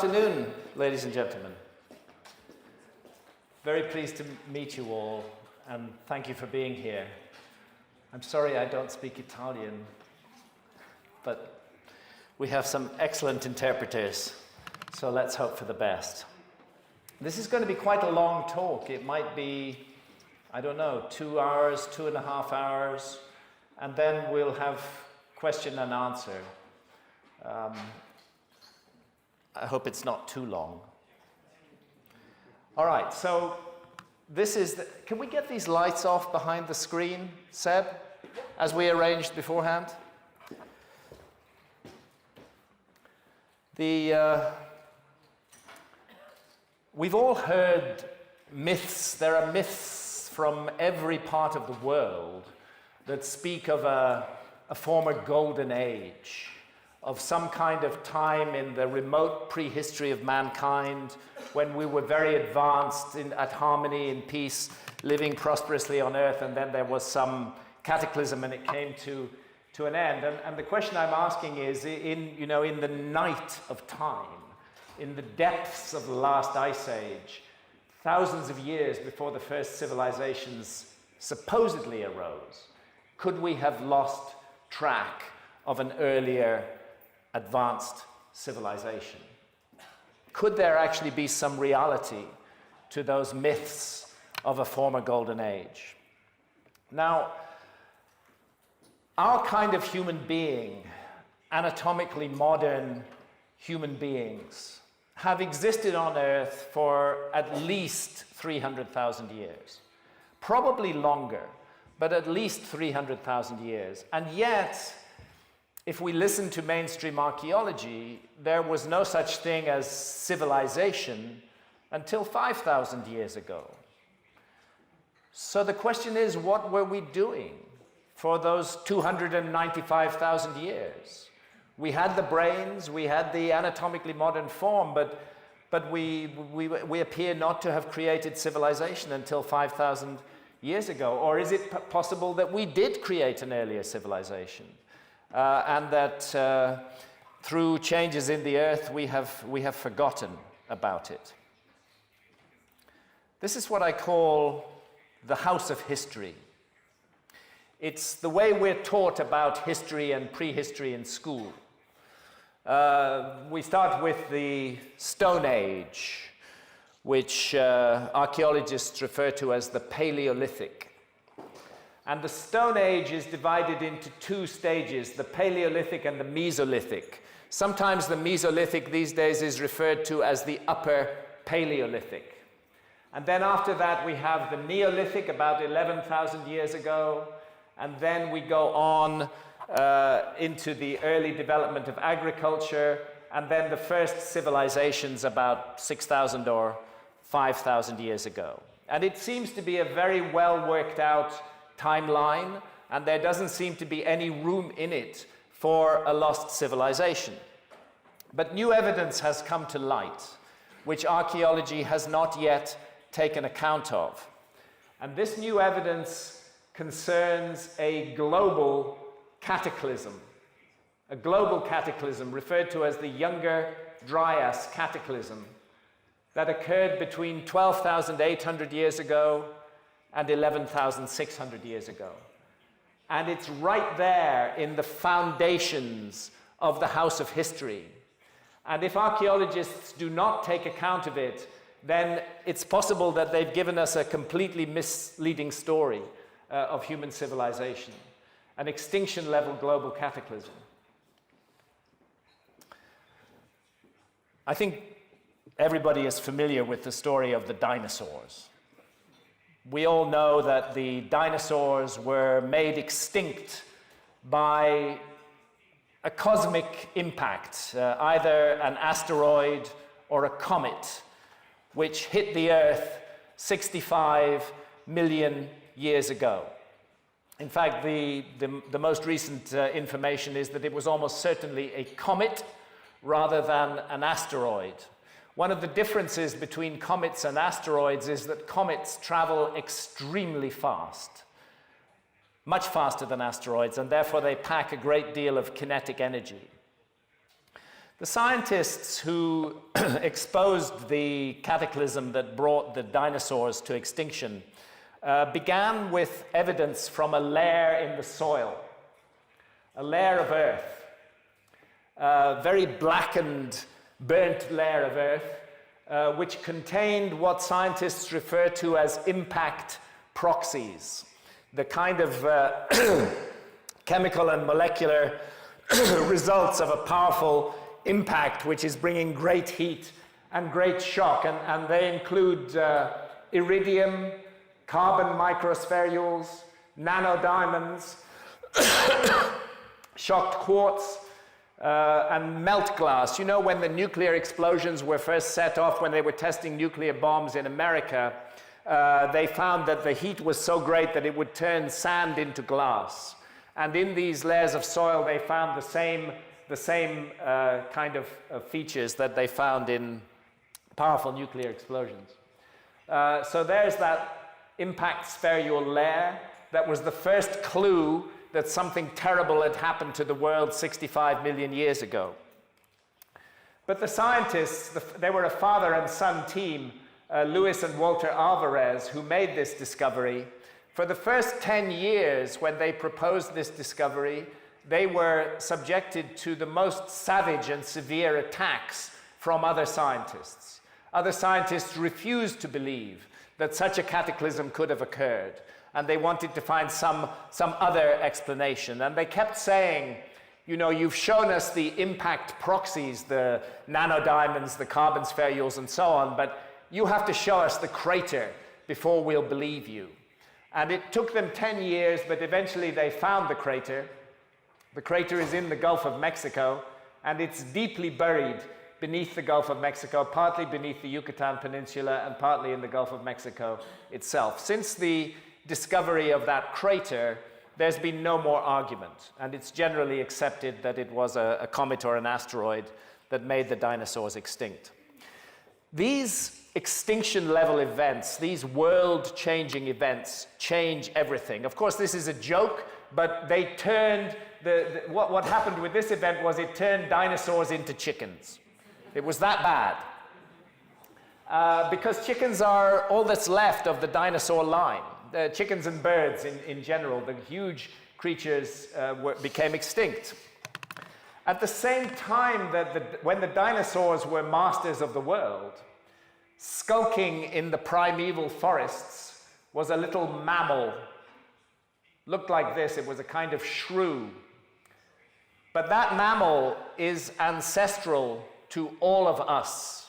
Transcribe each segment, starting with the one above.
afternoon, ladies and gentlemen. Very pleased to meet you all, and thank you for being here. I'm sorry I don't speak Italian, but we have some excellent interpreters, so let's hope for the best. This is going to be quite a long talk. It might be, I don't know, 2 hours, 2.5 hours, and then we'll have question and answer. I hope it's not too long. All right, so this is the, can we get these lights off behind the screen, Seb, as we arranged beforehand? We've all heard myths. There are myths from every part of the world that speak of a former golden age, of some kind of time in the remote prehistory of mankind when we were very advanced at harmony and peace, living prosperously on earth, and then there was some cataclysm and it came to an end. And the question I'm asking is, in the night of time, in the depths of the last ice age, thousands of years before the first civilizations supposedly arose, could we have lost track of an earlier advanced civilization? Could there actually be some reality to those myths of a former golden age? Now, our kind of human being, anatomically modern human beings, have existed on Earth for at least 300,000 years. Probably longer, but at least 300,000 years. And yet, if we listen to mainstream archaeology, there was no such thing as civilization until 5,000 years ago. So the question is, what were we doing for those 295,000 years? We had the brains, we had the anatomically modern form, but we appear not to have created civilization until 5,000 years ago. Or is it possible that we did create an earlier civilization? And that through changes in the earth, we have forgotten about it. This is what I call the house of history. It's the way we're taught about history and prehistory in school. We start with the Stone Age, which archaeologists refer to as the Paleolithic. And the Stone Age is divided into 2 stages, the Paleolithic and the Mesolithic. Sometimes the Mesolithic these days is referred to as the Upper Paleolithic. And then after that we have the Neolithic, about 11,000 years ago, and then we go on into the early development of agriculture, and then the first civilizations about 6,000 or 5,000 years ago. And it seems to be a very well worked out timeline, and there doesn't seem to be any room in it for a lost civilization. But new evidence has come to light, which archaeology has not yet taken account of. And this new evidence concerns a global cataclysm referred to as the Younger Dryas cataclysm that occurred between 12,800 years ago and 11,600 years ago. And it's right there in the foundations of the house of history. And if archaeologists do not take account of it, then it's possible that they've given us a completely misleading story of human civilization, an extinction-level global cataclysm. I think everybody is familiar with the story of the dinosaurs. We all know that the dinosaurs were made extinct by a cosmic impact, either an asteroid or a comet, which hit the Earth 65 million years ago. In fact, the most recent information is that it was almost certainly a comet rather than an asteroid. One of the differences between comets and asteroids is that comets travel extremely fast, much faster than asteroids, and therefore they pack a great deal of kinetic energy. The scientists who exposed the cataclysm that brought the dinosaurs to extinction began with evidence from a layer in the soil, a layer of earth, a very blackened, burnt layer of earth, which contained what scientists refer to as impact proxies, the kind of chemical and molecular results of a powerful impact which is bringing great heat and great shock. And they include iridium, carbon microspherules, nanodiamonds, shocked quartz, and melt glass. You know, when the nuclear explosions were first set off, when they were testing nuclear bombs in America, they found that the heat was so great that it would turn sand into glass. And in these layers of soil, they found the same kind of features that they found in powerful nuclear explosions. So there's that impact spherule layer. That was the first clue that something terrible had happened to the world 65 million years ago. But the scientists, they were a father and son team, Luis and Walter Alvarez, who made this discovery. For the first 10 years, when they proposed this discovery, they were subjected to the most savage and severe attacks from other scientists. Other scientists refused to believe that such a cataclysm could have occurred, and they wanted to find some other explanation. And they kept saying, you know, you've shown us the impact proxies, the nanodiamonds, the carbon spherules, and so on, but you have to show us the crater before we'll believe you. And it took them 10 years, but eventually they found the crater. The crater is in the Gulf of Mexico, and it's deeply buried beneath the Gulf of Mexico, partly beneath the Yucatan Peninsula and partly in the Gulf of Mexico itself. Since the discovery of that crater, there's been no more argument, and it's generally accepted that it was a comet or an asteroid that made the dinosaurs extinct. These extinction-level events, these world-changing events, change everything. Of course, this is a joke, but they turned what happened with this event was it turned dinosaurs into chickens. It was that bad. Because chickens are all that's left of the dinosaur line. Chickens and birds in general, the huge creatures became extinct. At the same time that when the dinosaurs were masters of the world, skulking in the primeval forests was a little mammal. Looked like this. It was a kind of shrew. But that mammal is ancestral to all of us.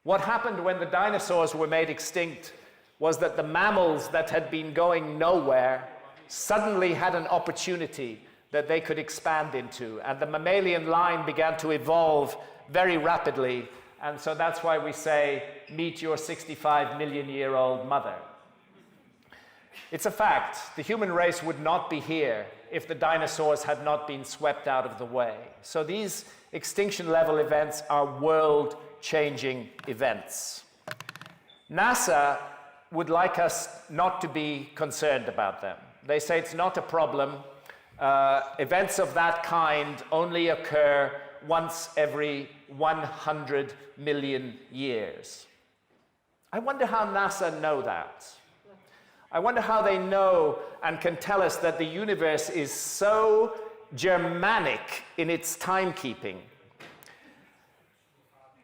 What happened when the dinosaurs were made extinct was that the mammals that had been going nowhere suddenly had an opportunity that they could expand into, and the mammalian line began to evolve very rapidly, and so that's why we say, meet your 65-million-year-old mother. It's a fact. The human race would not be here if the dinosaurs had not been swept out of the way. So these extinction-level events are world-changing events. NASA would like us not to be concerned about them. They say it's not a problem. Events of that kind only occur once every 100 million years. I wonder how NASA know that. I wonder how they know and can tell us that the universe is so Germanic in its timekeeping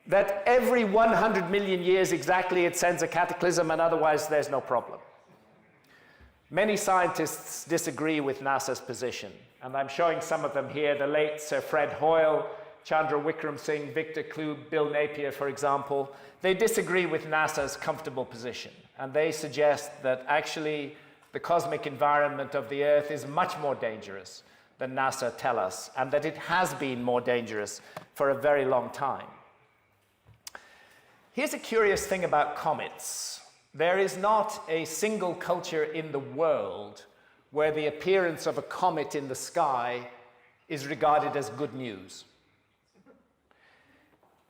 that every 100 million years exactly it sends a cataclysm, and otherwise there's no problem. Many scientists disagree with NASA's position, and I'm showing some of them here. The late Sir Fred Hoyle, Chandra Wickram Singh, Victor Klug, Bill Napier, for example. They disagree with NASA's comfortable position, and they suggest that actually the cosmic environment of the Earth is much more dangerous than NASA tell us, and that it has been more dangerous for a very long time. Here's a curious thing about comets. There is not a single culture in the world where the appearance of a comet in the sky is regarded as good news.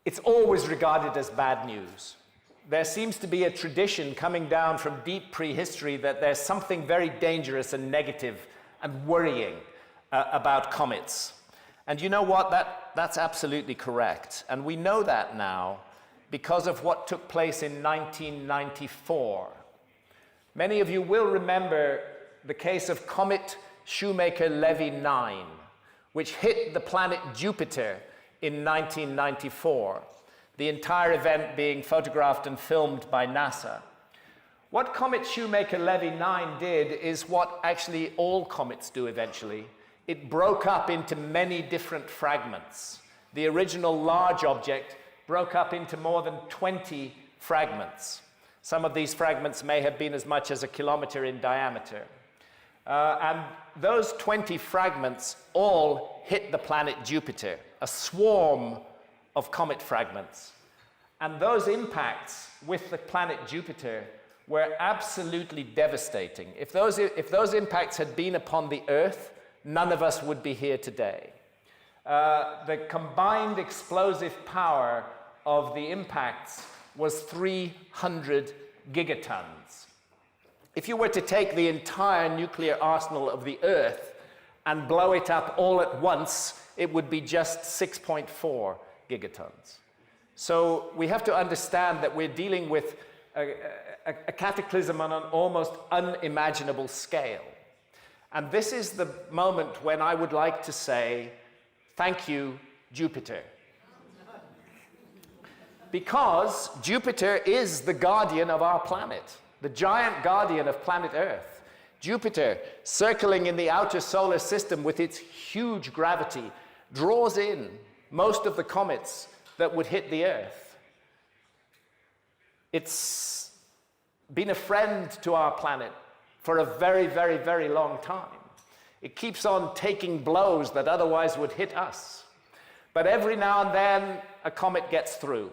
It's always regarded as bad news. There seems to be a tradition coming down from deep prehistory that there's something very dangerous and negative and worrying about comets. And you know what? That that's absolutely correct. And we know that now because of what took place in 1994. Many of you will remember the case of Comet Shoemaker-Levy 9, which hit the planet Jupiter in 1994, the entire event being photographed and filmed by NASA. What Comet Shoemaker-Levy 9 did is what actually all comets do eventually. It broke up into many different fragments. The original large object broke up into more than 20 fragments. Some of these fragments may have been as much as 1 kilometer in diameter. And those 20 fragments all hit the planet Jupiter, a swarm of comet fragments. And those impacts with the planet Jupiter were absolutely devastating. If those impacts had been upon the Earth, none of us would be here today. The combined explosive power of the impacts was 300 gigatons. If you were to take the entire nuclear arsenal of the Earth and blow it up all at once, it would be just 6.4 gigatons. So we have to understand that we're dealing with a cataclysm on an almost unimaginable scale. And this is the moment when I would like to say, thank you, Jupiter. Because Jupiter is the guardian of our planet, the giant guardian of planet Earth. Jupiter, circling in the outer solar system with its huge gravity, draws in most of the comets that would hit the Earth. It's been a friend to our planet for a very, very, very long time. It keeps on taking blows that otherwise would hit us. But every now and then, a comet gets through,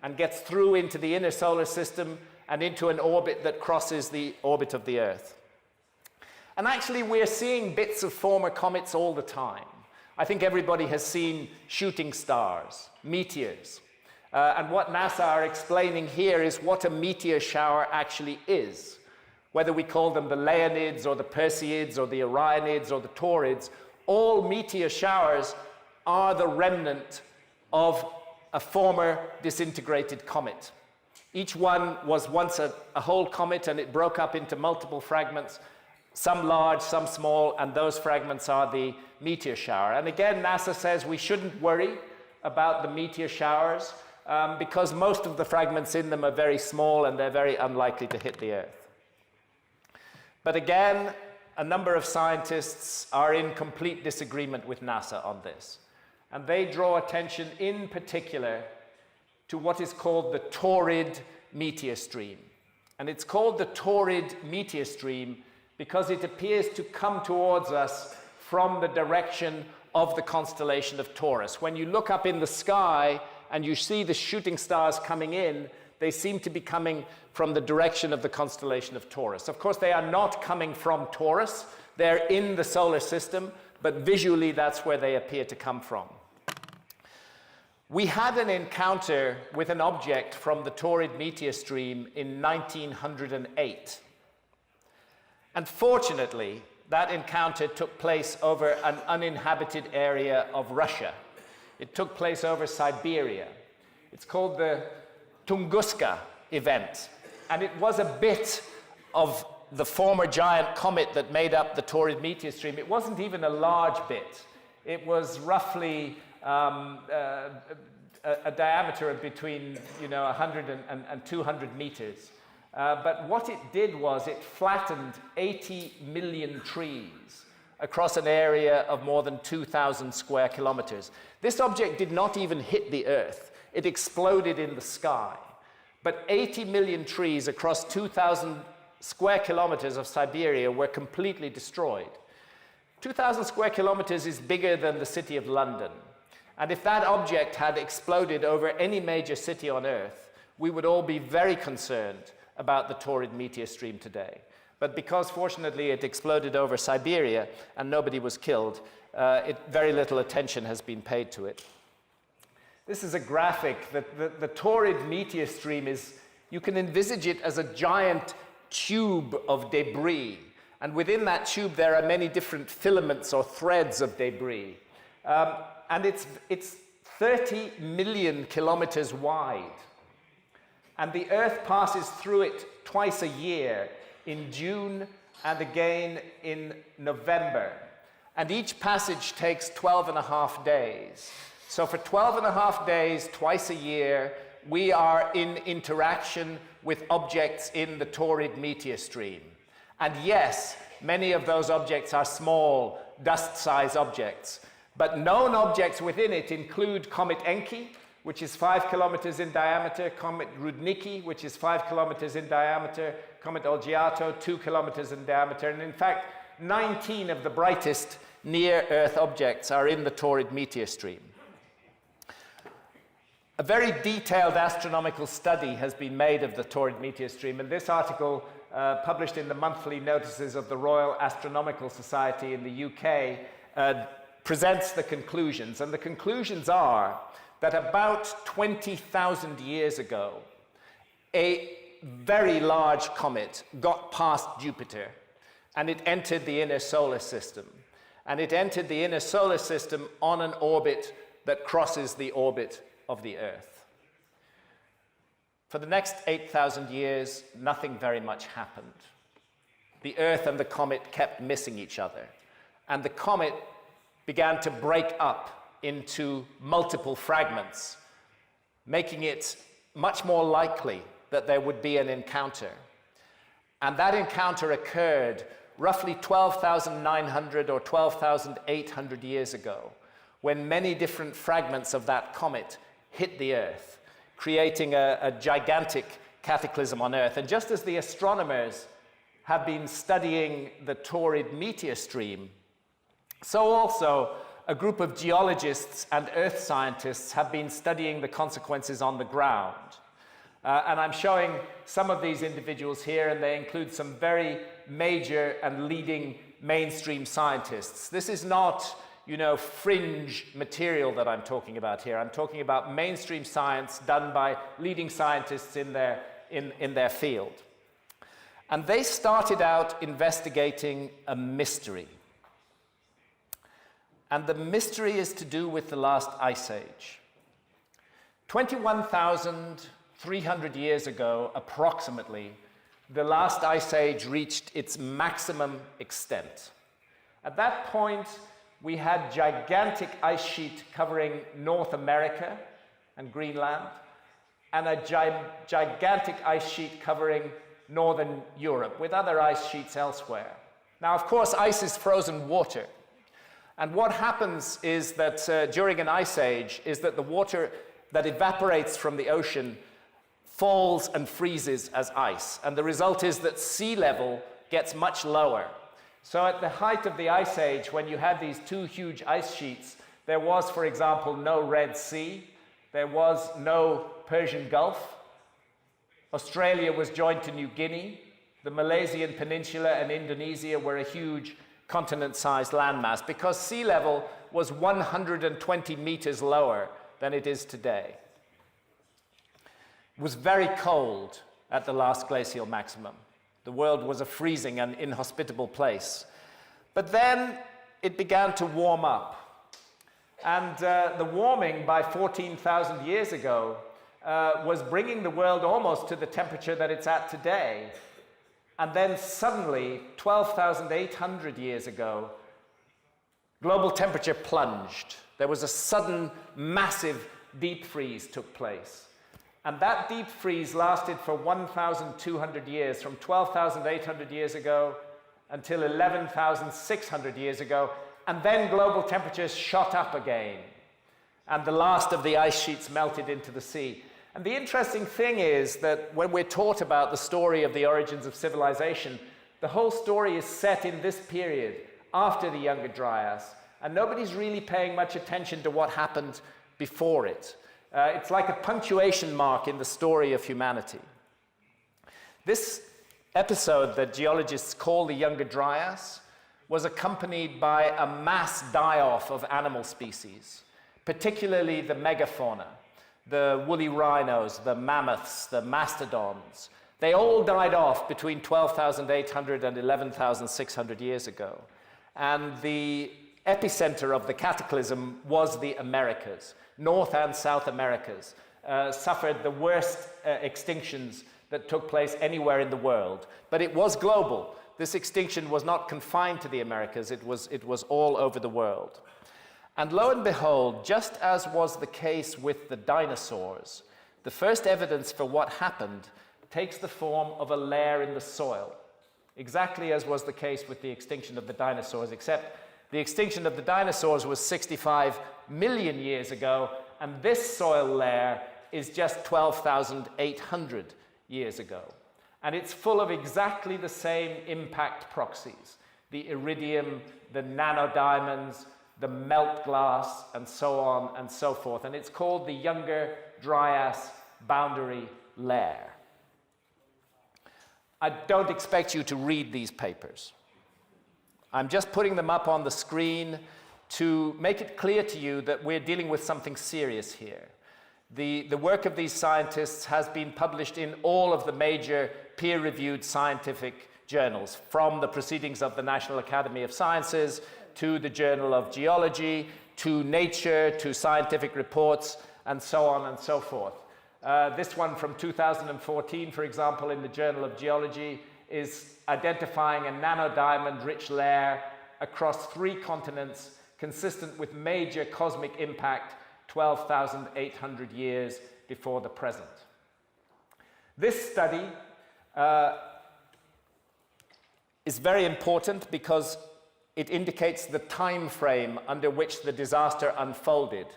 and gets through into the inner solar system and into an orbit that crosses the orbit of the Earth. And actually, we're seeing bits of former comets all the time. I think everybody has seen shooting stars, meteors. And what NASA are explaining here is what a meteor shower actually is. Whether we call them the Leonids or the Perseids or the Orionids or the Taurids, all meteor showers are the remnant of a former disintegrated comet. Each one was once a whole comet, and it broke up into multiple fragments, some large, some small, and those fragments are the meteor shower. And again, NASA says we shouldn't worry about the meteor showers because most of the fragments in them are very small and they're very unlikely to hit the Earth. But again, a number of scientists are in complete disagreement with NASA on this. And they draw attention in particular to what is called the Taurid meteor stream. And it's called the Taurid meteor stream because it appears to come towards us from the direction of the constellation of Taurus. When you look up in the sky and you see the shooting stars coming in, they seem to be coming from the direction of the constellation of Taurus. Of course, they are not coming from Taurus. They're in the solar system, but visually that's where they appear to come from. We had an encounter with an object from the Taurid meteor stream in 1908. And fortunately, that encounter took place over an uninhabited area of Russia. It took place over Siberia. It's called the Tunguska event. And it was a bit of the former giant comet that made up the Taurid meteor stream. It wasn't even a large bit. It was roughly a diameter of between 100 and 200 meters. But what it did was it flattened 80 million trees across an area of more than 2,000 square kilometers. This object did not even hit the Earth. It exploded in the sky. But 80 million trees across 2,000 square kilometers of Siberia were completely destroyed. 2,000 square kilometers is bigger than the city of London. And if that object had exploded over any major city on Earth, we would all be very concerned about the Taurid meteor stream today. But because, fortunately, it exploded over Siberia and nobody was killed, very little attention has been paid to it. This is a graphic that the Taurid meteor stream is, you can envisage it as a giant tube of debris. And within that tube, there are many different filaments or threads of debris. And it's 30 million kilometers wide. And the Earth passes through it twice a year, in June and again in November. And each passage takes 12.5 days. So for 12.5 days, twice a year, we are in interaction with objects in the torrid meteor stream. And yes, many of those objects are small, dust-sized objects. But known objects within it include Comet Encke, which is 5 kilometers in diameter, Comet Rudnicki, which is 5 kilometers in diameter, Comet Olgiato, 2 kilometers in diameter, and in fact, 19 of the brightest near-Earth objects are in the torrid meteor stream. A very detailed astronomical study has been made of the torrid meteor stream, and this article, published in the monthly notices of the Royal Astronomical Society in the UK, presents the conclusions. And the conclusions are that about 20,000 years ago, a very large comet got past Jupiter, and it entered the inner solar system. And it entered the inner solar system on an orbit that crosses the orbit of the Earth. For the next 8,000 years, nothing very much happened. The Earth and the comet kept missing each other, and the comet began to break up into multiple fragments, making it much more likely that there would be an encounter. And that encounter occurred roughly 12,900 or 12,800 years ago, when many different fragments of that comet hit the Earth, creating a gigantic cataclysm on Earth. And just as the astronomers have been studying the torrid meteor stream, so also a group of geologists and earth scientists have been studying the consequences on the ground. And I'm showing some of these individuals here, and they include some very major and leading mainstream scientists. This is not, fringe material that I'm talking about here. I'm talking about mainstream science done by leading scientists in their field. And they started out investigating a mystery. And the mystery is to do with the last ice age. 21,300 years ago, approximately, the last ice age reached its maximum extent. At that point, we had gigantic ice sheet covering North America and Greenland, and a gigantic ice sheet covering northern Europe, with other ice sheets elsewhere. Now, of course, ice is frozen water. And what happens is that during an ice age is that the water that evaporates from the ocean falls and freezes as ice. And the result is that sea level gets much lower. So at the height of the ice age, when you had these two huge ice sheets, there was, for example, no Red Sea, there was no Persian Gulf, Australia was joined to New Guinea, the Malaysian Peninsula and Indonesia were a huge continent-sized landmass, because sea level was 120 meters lower than it is today. It was very cold at the last glacial maximum. The world was a freezing and inhospitable place. But then it began to warm up. And the warming by 14,000 years ago was bringing the world almost to the temperature that it's at today. And then suddenly, 12,800 years ago, global temperature plunged. There was a sudden, massive deep freeze took place. And that deep freeze lasted for 1,200 years, from 12,800 years ago until 11,600 years ago. And then global temperatures shot up again. And the last of the ice sheets melted into the sea. And the interesting thing is that when we're taught about the story of the origins of civilization, the whole story is set in this period, after the Younger Dryas, and nobody's really paying much attention to what happened before it. It's like a punctuation mark in the story of humanity. This episode that geologists call the Younger Dryas was accompanied by a mass die-off of animal species, particularly the megafauna. The woolly rhinos, the mammoths, the mastodons, they all died off between 12,800 and 11,600 years ago. And the epicenter of the cataclysm was the Americas. North and South Americas suffered the worst extinctions that took place anywhere in the world. But it was global. This extinction was not confined to the Americas. It was all over the world. And lo and behold, just as was the case with the dinosaurs, the first evidence for what happened takes the form of a layer in the soil, exactly as was the case with the extinction of the dinosaurs, except the extinction of the dinosaurs was 65 million years ago, and this soil layer is just 12,800 years ago. And it's full of exactly the same impact proxies, the iridium, the nanodiamonds, the melt glass, and so on and so forth. And it's called the Younger Dryas boundary layer. I don't expect you to read these papers. I'm just putting them up on the screen to make it clear to you that we're dealing with something serious here. The work of these scientists has been published in all of the major peer-reviewed scientific journals, from the Proceedings of the National Academy of Sciences to the Journal of Geology, to Nature, to Scientific Reports, and so on and so forth. This one from 2014, for example, in the Journal of Geology, is identifying a nanodiamond-rich layer across 3 continents, consistent with major cosmic impact 12,800 years before the present. This study is very important because it indicates the time frame under which the disaster unfolded.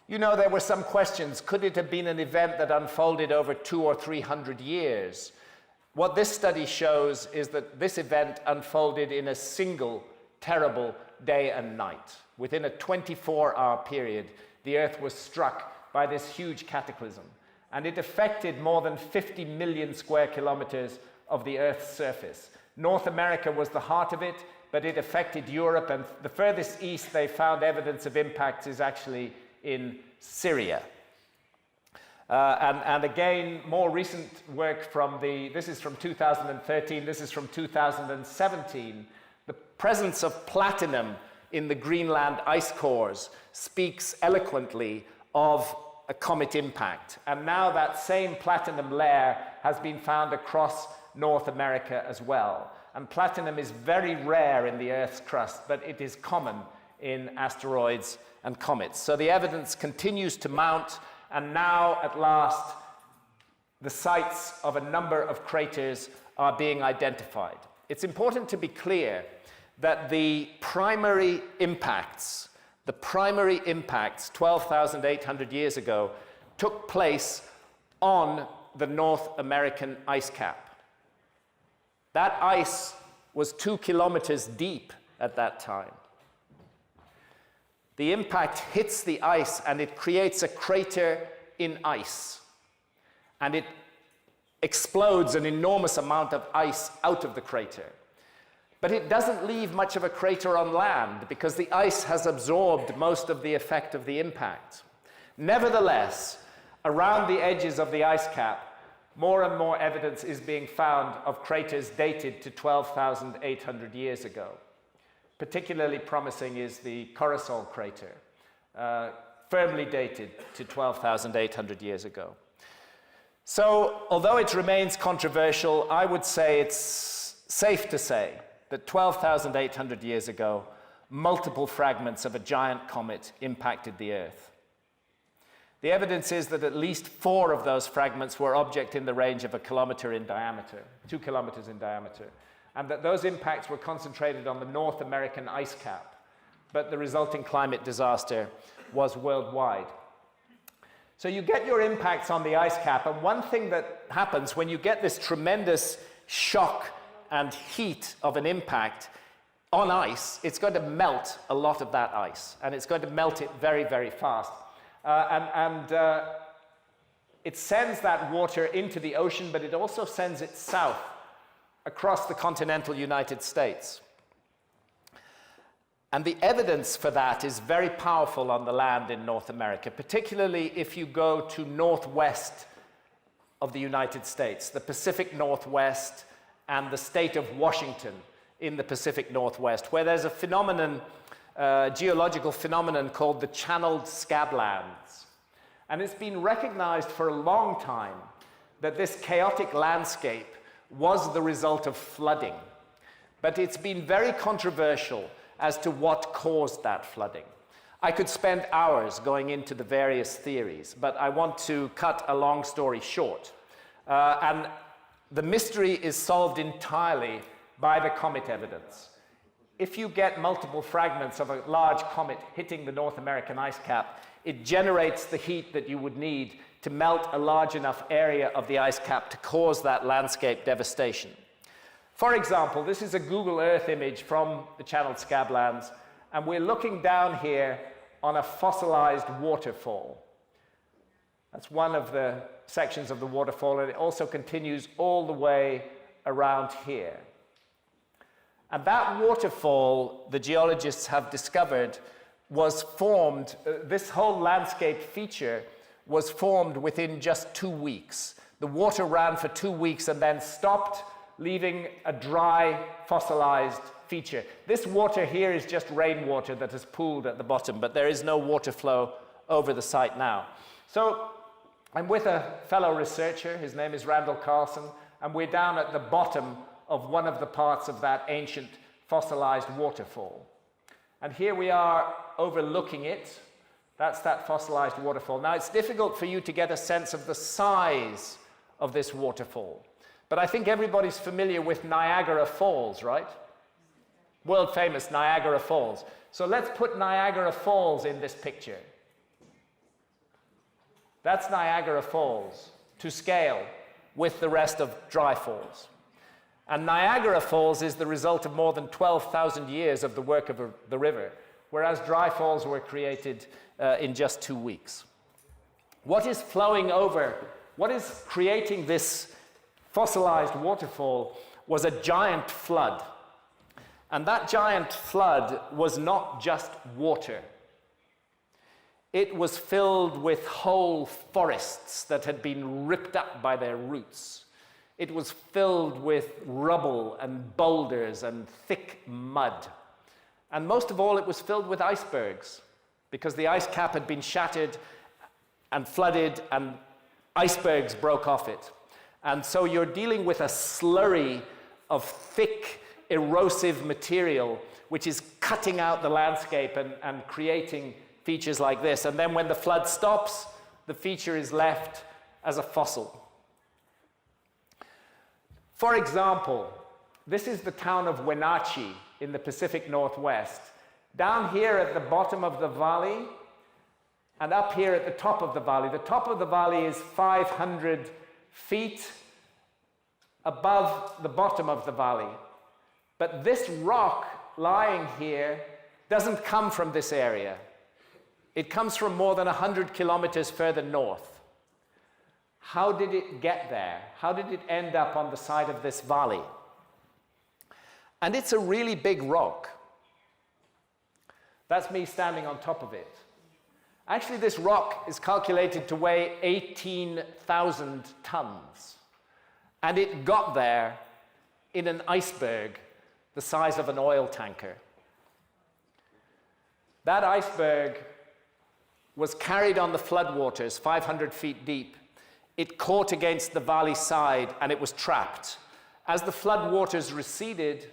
You know, there were some questions. Could it have been an event that unfolded over 200 or 300 years? What this study shows is that this event unfolded in a single terrible day and night. Within a 24-hour period, the Earth was struck by this huge cataclysm, and it affected more than 50 million square kilometers of the Earth's surface. North America was the heart of it, but it affected Europe, and the furthest east they found evidence of impacts is actually in Syria. And again, more recent work from this is from 2013, this is from 2017. The presence of platinum in the Greenland ice cores speaks eloquently of a comet impact. And now that same platinum layer has been found across North America as well. And platinum is very rare in the Earth's crust, but it is common in asteroids and comets. So the evidence continues to mount, and now, at last, the sites of a number of craters are being identified. It's important to be clear that the primary impacts 12,800 years ago, took place on the North American ice cap. That ice was 2 kilometers deep at that time. The impact hits the ice and it creates a crater in ice. And it explodes an enormous amount of ice out of the crater. But it doesn't leave much of a crater on land because the ice has absorbed most of the effect of the impact. Nevertheless, around the edges of the ice cap, more and more evidence is being found of craters dated to 12,800 years ago. Particularly promising is the Corosol crater, firmly dated to 12,800 years ago. So, although it remains controversial, I would say it's safe to say that 12,800 years ago, multiple fragments of a giant comet impacted the Earth. The evidence is that at least 4 of those fragments were objects in the range of 1 kilometer in diameter, 2 kilometers in diameter, and that those impacts were concentrated on the North American ice cap, but the resulting climate disaster was worldwide. So you get your impacts on the ice cap, and one thing that happens when you get this tremendous shock and heat of an impact on ice, it's going to melt a lot of that ice, and it's going to melt it very, very fast. It sends that water into the ocean, but it also sends it south across the continental United States. And the evidence for that is very powerful on the land in North America, particularly if you go to northwest of the United States, the Pacific Northwest and the state of Washington in the Pacific Northwest, where there's a phenomenon geological phenomenon called the channeled scablands. And it's been recognized for a long time that this chaotic landscape was the result of flooding. But it's been very controversial as to what caused that flooding. I could spend hours going into the various theories, but I want to cut a long story short. And the mystery is solved entirely by the comet evidence. If you get multiple fragments of a large comet hitting the North American ice cap, it generates the heat that you would need to melt a large enough area of the ice cap to cause that landscape devastation. For example, this is a Google Earth image from the channeled scablands, and we're looking down here on a fossilized waterfall. That's one of the sections of the waterfall, and it also continues all the way around here. And that waterfall, the geologists have discovered, was formed, this whole landscape feature was formed within just 2 weeks. The water ran for 2 weeks and then stopped, leaving a dry, fossilized feature. This water here is just rainwater that has pooled at the bottom, but there is no water flow over the site now. So I'm with a fellow researcher, his name is Randall Carlson, and we're down at the bottom of one of the parts of that ancient fossilized waterfall. And here we are overlooking it. That's that fossilized waterfall. Now, it's difficult for you to get a sense of the size of this waterfall, but I think everybody's familiar with Niagara Falls, right? World famous Niagara Falls. So let's put Niagara Falls in this picture. That's Niagara Falls to scale with the rest of dry falls. And Niagara Falls is the result of more than 12,000 years of the work of the river, whereas dry falls were created in just 2 weeks. What is flowing over, what is creating this fossilized waterfall was a giant flood. And that giant flood was not just water. It was filled with whole forests that had been ripped up by their roots. It was filled with rubble and boulders and thick mud. And most of all, it was filled with icebergs, because the ice cap had been shattered and flooded, and icebergs broke off it. And so you're dealing with a slurry of thick, erosive material, which is cutting out the landscape and creating features like this. And then when the flood stops, the feature is left as a fossil. For example, this is the town of Wenatchee in the Pacific Northwest. Down here at the bottom of the valley, and up here at the top of the valley. The top of the valley is 500 feet above the bottom of the valley. But this rock lying here doesn't come from this area. It comes from more than 100 kilometers further north. How did it get there? How did it end up on the side of this valley? And it's a really big rock. That's me standing on top of it. Actually, this rock is calculated to weigh 18,000 tons. And it got there in an iceberg the size of an oil tanker. That iceberg was carried on the floodwaters 500 feet deep. It caught against the valley side and it was trapped. As the floodwaters receded,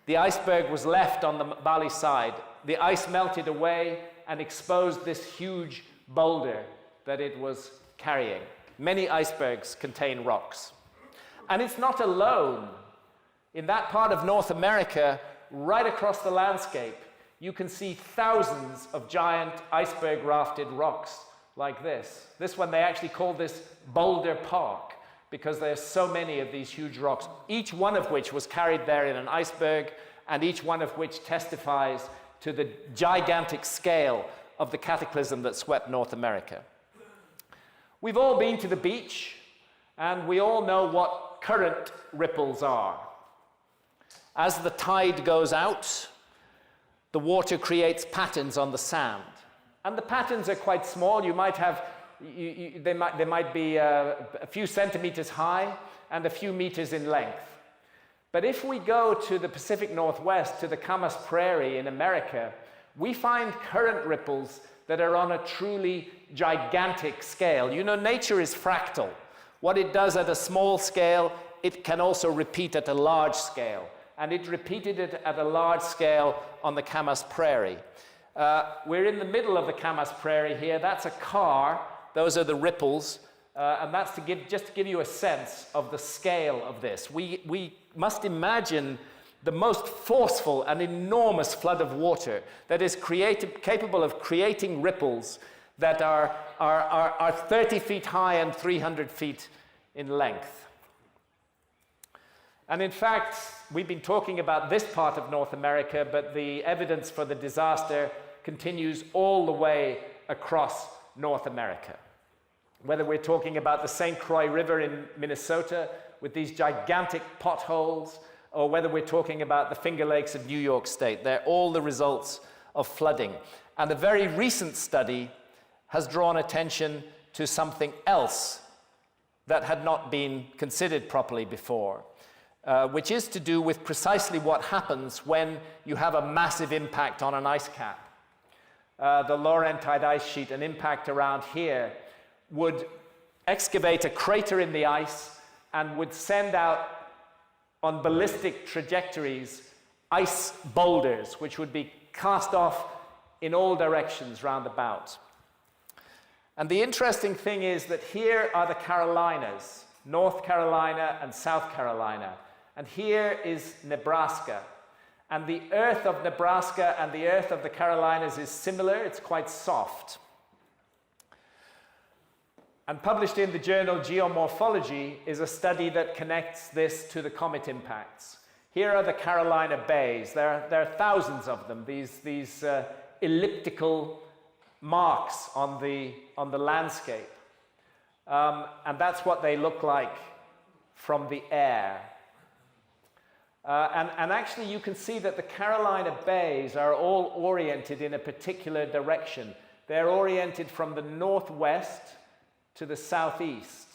the iceberg was left on the valley side. The ice melted away and exposed this huge boulder that it was carrying. Many icebergs contain rocks. And it's not alone. In that part of North America, right across the landscape, you can see thousands of giant iceberg-rafted rocks like this. This one, they actually call this Boulder Park, because there's so many of these huge rocks, each one of which was carried there in an iceberg, and each one of which testifies to the gigantic scale of the cataclysm that swept North America. We've all been to the beach, and we all know what current ripples are. As the tide goes out, the water creates patterns on the sand. And the patterns are quite small. You might have, they might be a few centimeters high and a few meters in length. But if we go to the Pacific Northwest, to the Camas Prairie in America, we find current ripples that are on a truly gigantic scale. You know, nature is fractal. What it does at a small scale, it can also repeat at a large scale. And it repeated it at a large scale on the Camas Prairie. We're in the middle of the Camas Prairie here. That's a car. Those are the ripples. And that's just to give you a sense of the scale of this. We must imagine the most forceful and enormous flood of water that is capable of creating ripples that are 30 feet high and 300 feet in length. And in fact, we've been talking about this part of North America, but the evidence for the disaster continues all the way across North America. Whether we're talking about the St. Croix River in Minnesota with these gigantic potholes, or whether we're talking about the Finger Lakes of New York State, they're all the results of flooding. And a very recent study has drawn attention to something else that had not been considered properly before, which is to do with precisely what happens when you have a massive impact on an ice cap. The Laurentide ice sheet, an impact around here, would excavate a crater in the ice and would send out on ballistic trajectories ice boulders, which would be cast off in all directions round about. And the interesting thing is that here are the Carolinas, North Carolina and South Carolina, and here is Nebraska. And the earth of Nebraska and the earth of the Carolinas is similar. It's quite soft. And published in the journal Geomorphology is a study that connects this to the comet impacts. Here are the Carolina bays. There are thousands of them, these elliptical marks on the landscape. And that's what they look like from the air. And actually you can see that the Carolina bays are all oriented in a particular direction. They're oriented from the northwest to the southeast.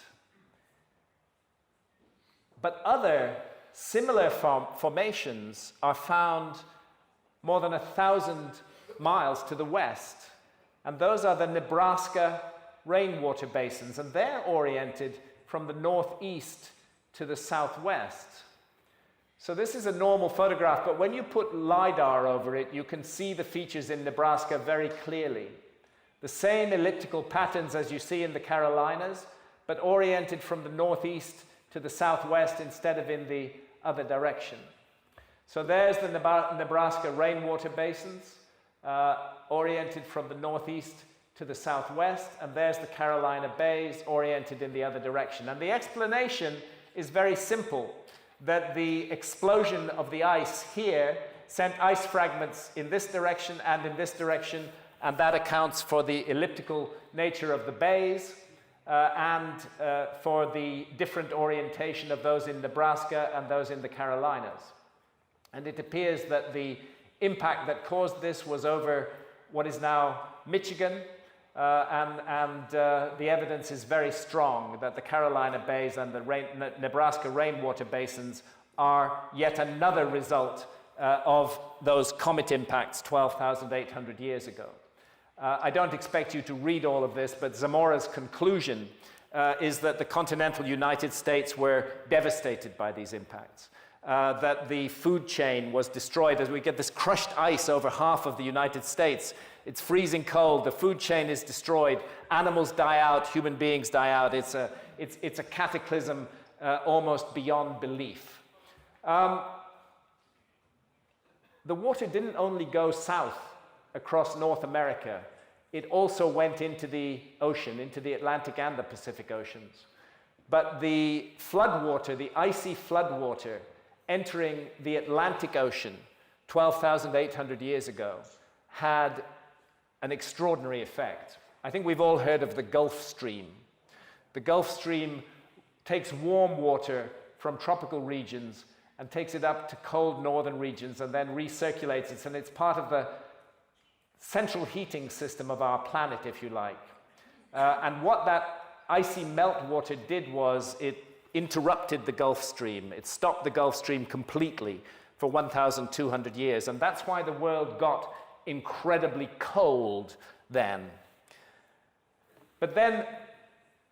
But other similar formations are found more than 1,000 miles to the west. And those are the Nebraska rainwater basins, and they're oriented from the northeast to the southwest. So this is a normal photograph, but when you put LiDAR over it, you can see the features in Nebraska very clearly. The same elliptical patterns as you see in the Carolinas, but oriented from the northeast to the southwest instead of in the other direction. So there's the Nebraska rainwater basins, oriented from the northeast to the southwest, and there's the Carolina bays oriented in the other direction. And the explanation is very simple, that the explosion of the ice here sent ice fragments in this direction and in this direction, and that accounts for the elliptical nature of the bays and for the different orientation of those in Nebraska and those in the Carolinas. And it appears that the impact that caused this was over what is now Michigan, and the evidence is very strong that the Carolina bays and the Nebraska rainwater basins are yet another result of those comet impacts 12,800 years ago. I don't expect you to read all of this, but Zamora's conclusion is that the continental United States were devastated by these impacts, that the food chain was destroyed as we get this crushed ice over half of the United States. It's freezing cold, the food chain is destroyed, animals die out, human beings die out. It's a cataclysm almost beyond belief. The water didn't only go south across North America, it also went into the ocean, into the Atlantic and the Pacific Oceans. But the floodwater, the icy floodwater entering the Atlantic Ocean 12,800 years ago had an extraordinary effect. I think we've all heard of the Gulf Stream. The Gulf Stream takes warm water from tropical regions and takes it up to cold northern regions and then recirculates it, and it's part of the central heating system of our planet, if you like. And what that icy meltwater did was it interrupted the Gulf Stream. It stopped the Gulf Stream completely for 1,200 years, and that's why the world got incredibly cold then. But then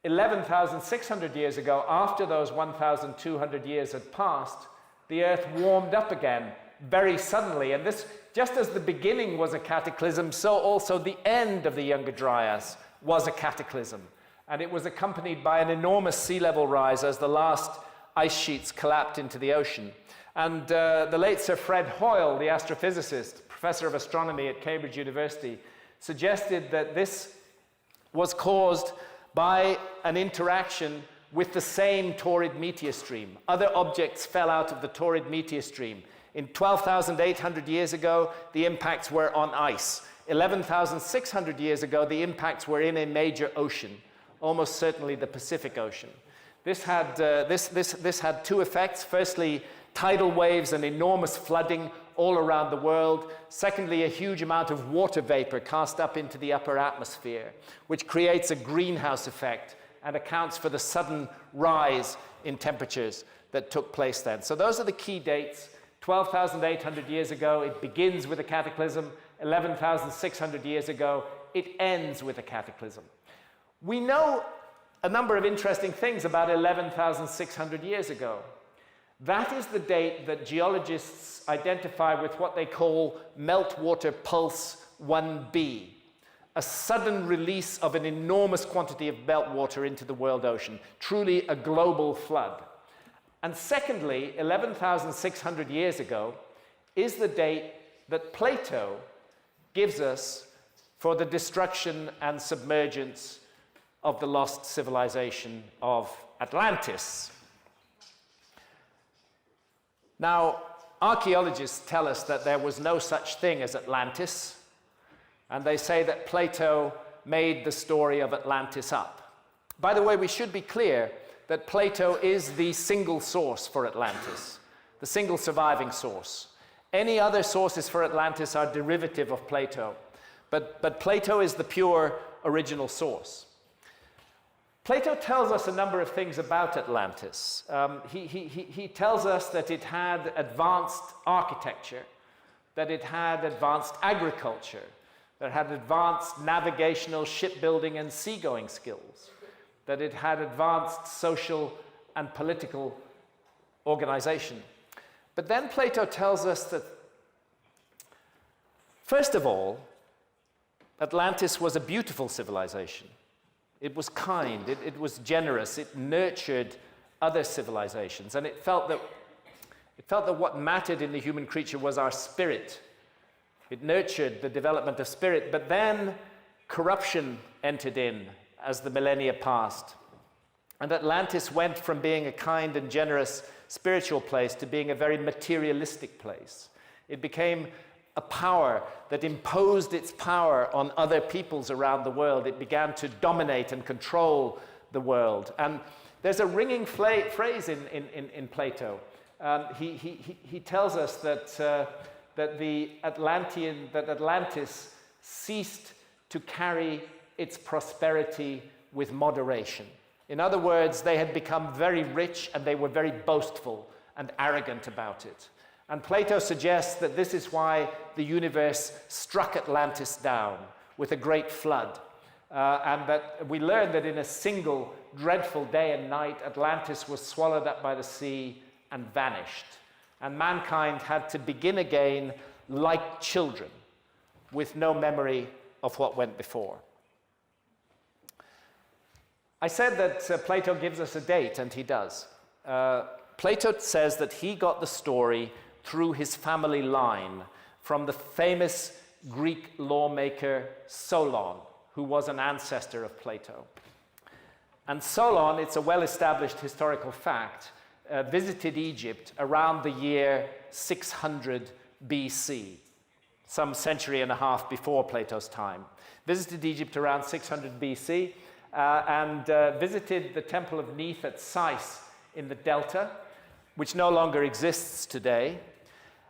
11,600 years ago, after those 1,200 years had passed, the Earth warmed up again very suddenly. And this, just as the beginning was a cataclysm, so also the end of the Younger Dryas was a cataclysm. And it was accompanied by an enormous sea level rise as the last ice sheets collapsed into the ocean. And the late Sir Fred Hoyle, the astrophysicist, professor of astronomy at Cambridge University, suggested that this was caused by an interaction with the same torrid meteor stream. Other objects fell out of the torrid meteor stream. In 12,800 years ago, the impacts were on ice. 11,600 years ago, the impacts were in a major ocean, almost certainly the Pacific Ocean. This had two effects. Firstly, tidal waves and enormous flooding all around the world. Secondly, a huge amount of water vapor cast up into the upper atmosphere, which creates a greenhouse effect and accounts for the sudden rise in temperatures that took place then. So those are the key dates. 12,800 years ago, it begins with a cataclysm. 11,600 years ago, it ends with a cataclysm. We know a number of interesting things about 11,600 years ago. That is the date that geologists identify with what they call meltwater pulse 1b, a sudden release of an enormous quantity of meltwater into the world ocean, truly a global flood. And secondly, 11,600 years ago is the date that Plato gives us for the destruction and submergence of the lost civilization of Atlantis. Now, archaeologists tell us that there was no such thing as Atlantis, and they say that Plato made the story of Atlantis up. By the way, we should be clear that Plato is the single source for Atlantis, the single surviving source. Any other sources for Atlantis are derivative of Plato, but Plato is the pure original source. Plato tells us a number of things about Atlantis. He tells us that it had advanced architecture, that it had advanced agriculture, that it had advanced navigational, shipbuilding, and seagoing skills, that it had advanced social and political organization. But then Plato tells us that, first of all, Atlantis was a beautiful civilization. It was kind, it was generous, it nurtured other civilizations, and it felt that what mattered in the human creature was our spirit. It nurtured the development of spirit, but then corruption entered in as the millennia passed. And Atlantis went from being a kind and generous spiritual place to being a very materialistic place. It became a power that imposed its power on other peoples around the world. It began to dominate and control the world. And there's a ringing phrase in Plato. He tells us that Atlantis ceased to carry its prosperity with moderation. In other words, they had become very rich and they were very boastful and arrogant about it. And Plato suggests that this is why the universe struck Atlantis down with a great flood. And that we learn that in a single dreadful day and night, Atlantis was swallowed up by the sea and vanished. And mankind had to begin again like children, with no memory of what went before. I said that Plato gives us a date, and he does. Plato says that he got the story through his family line from the famous Greek lawmaker Solon, who was an ancestor of Plato. And Solon, it's a well-established historical fact, visited Egypt around the year 600 BC, some century and a half before Plato's time. Visited Egypt around 600 BC and visited the Temple of Neith at Sais in the Delta, which no longer exists today.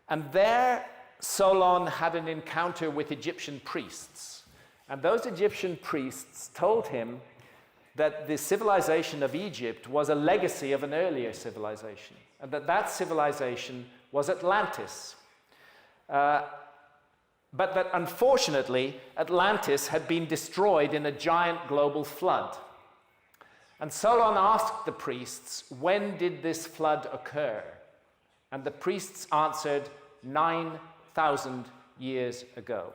And there, Solon had an encounter with Egyptian priests. And those Egyptian priests told him that the civilization of Egypt was a legacy of an earlier civilization, and that civilization was Atlantis. but that unfortunately Atlantis had been destroyed in a giant global flood. And Solon asked the priests, when did this flood occur? And the priests answered, 9,000 years ago.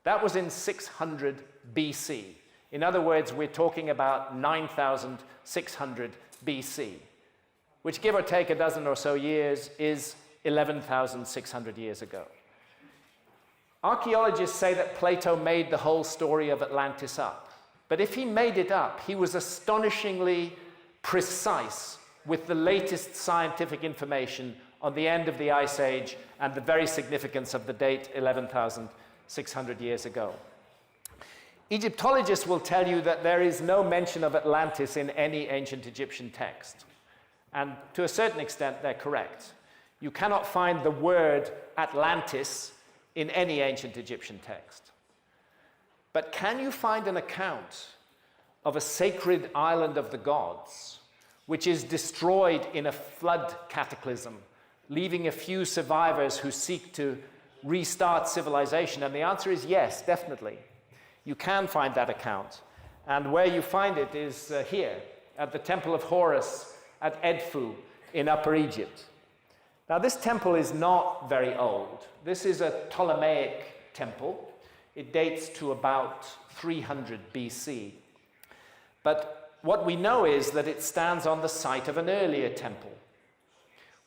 That was in 600 BC. In other words, we're talking about 9,600 BC, which, give or take a dozen or so years, is 11,600 years ago. Archaeologists say that Plato made the whole story of Atlantis up. But if he made it up, he was astonishingly precise with the latest scientific information on the end of the Ice Age and the very significance of the date 11,600 years ago. Egyptologists will tell you that there is no mention of Atlantis in any ancient Egyptian text. And to a certain extent, they're correct. You cannot find the word Atlantis in any ancient Egyptian text. But can you find an account of a sacred island of the gods, which is destroyed in a flood cataclysm, leaving a few survivors who seek to restart civilization? And the answer is yes, definitely. You can find that account. And where you find it is here, at the Temple of Horus at Edfu in Upper Egypt. Now, this temple is not very old. This is a Ptolemaic temple. It dates to about 300 BC. But what we know is that it stands on the site of an earlier temple,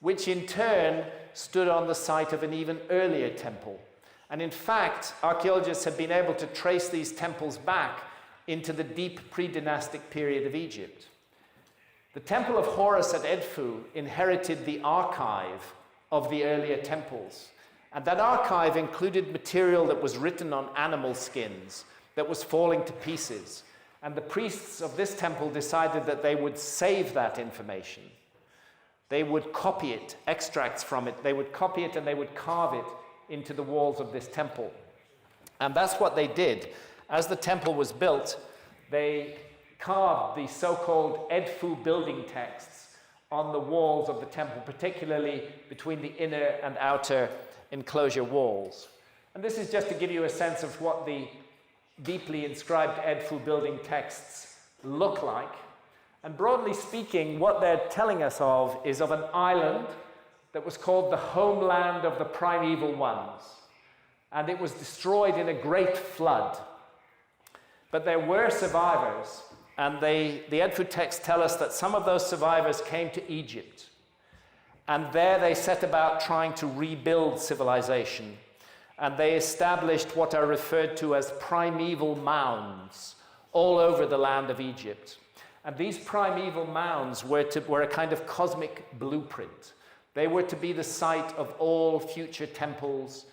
which in turn stood on the site of an even earlier temple. And in fact, archaeologists have been able to trace these temples back into the deep pre-dynastic period of Egypt. The Temple of Horus at Edfu inherited the archive of the earlier temples. And that archive included material that was written on animal skins that was falling to pieces. And the priests of this temple decided that they would save that information. They would copy it, extracts from it. They would copy it and they would carve it into the walls of this temple. And that's what they did. As the temple was built, they carved the so-called Edfu building texts on the walls of the temple, particularly between the inner and outer enclosure walls. And this is just to give you a sense of what the deeply inscribed Edfu building texts look like. And broadly speaking, what they're telling us of is of an island that was called the homeland of the primeval ones. And it was destroyed in a great flood. But there were survivors. And the Edfu texts tell us that some of those survivors came to Egypt. And there they set about trying to rebuild civilization. And they established what are referred to as primeval mounds all over the land of Egypt. And these primeval mounds were a kind of cosmic blueprint. They were to be the site of all future temples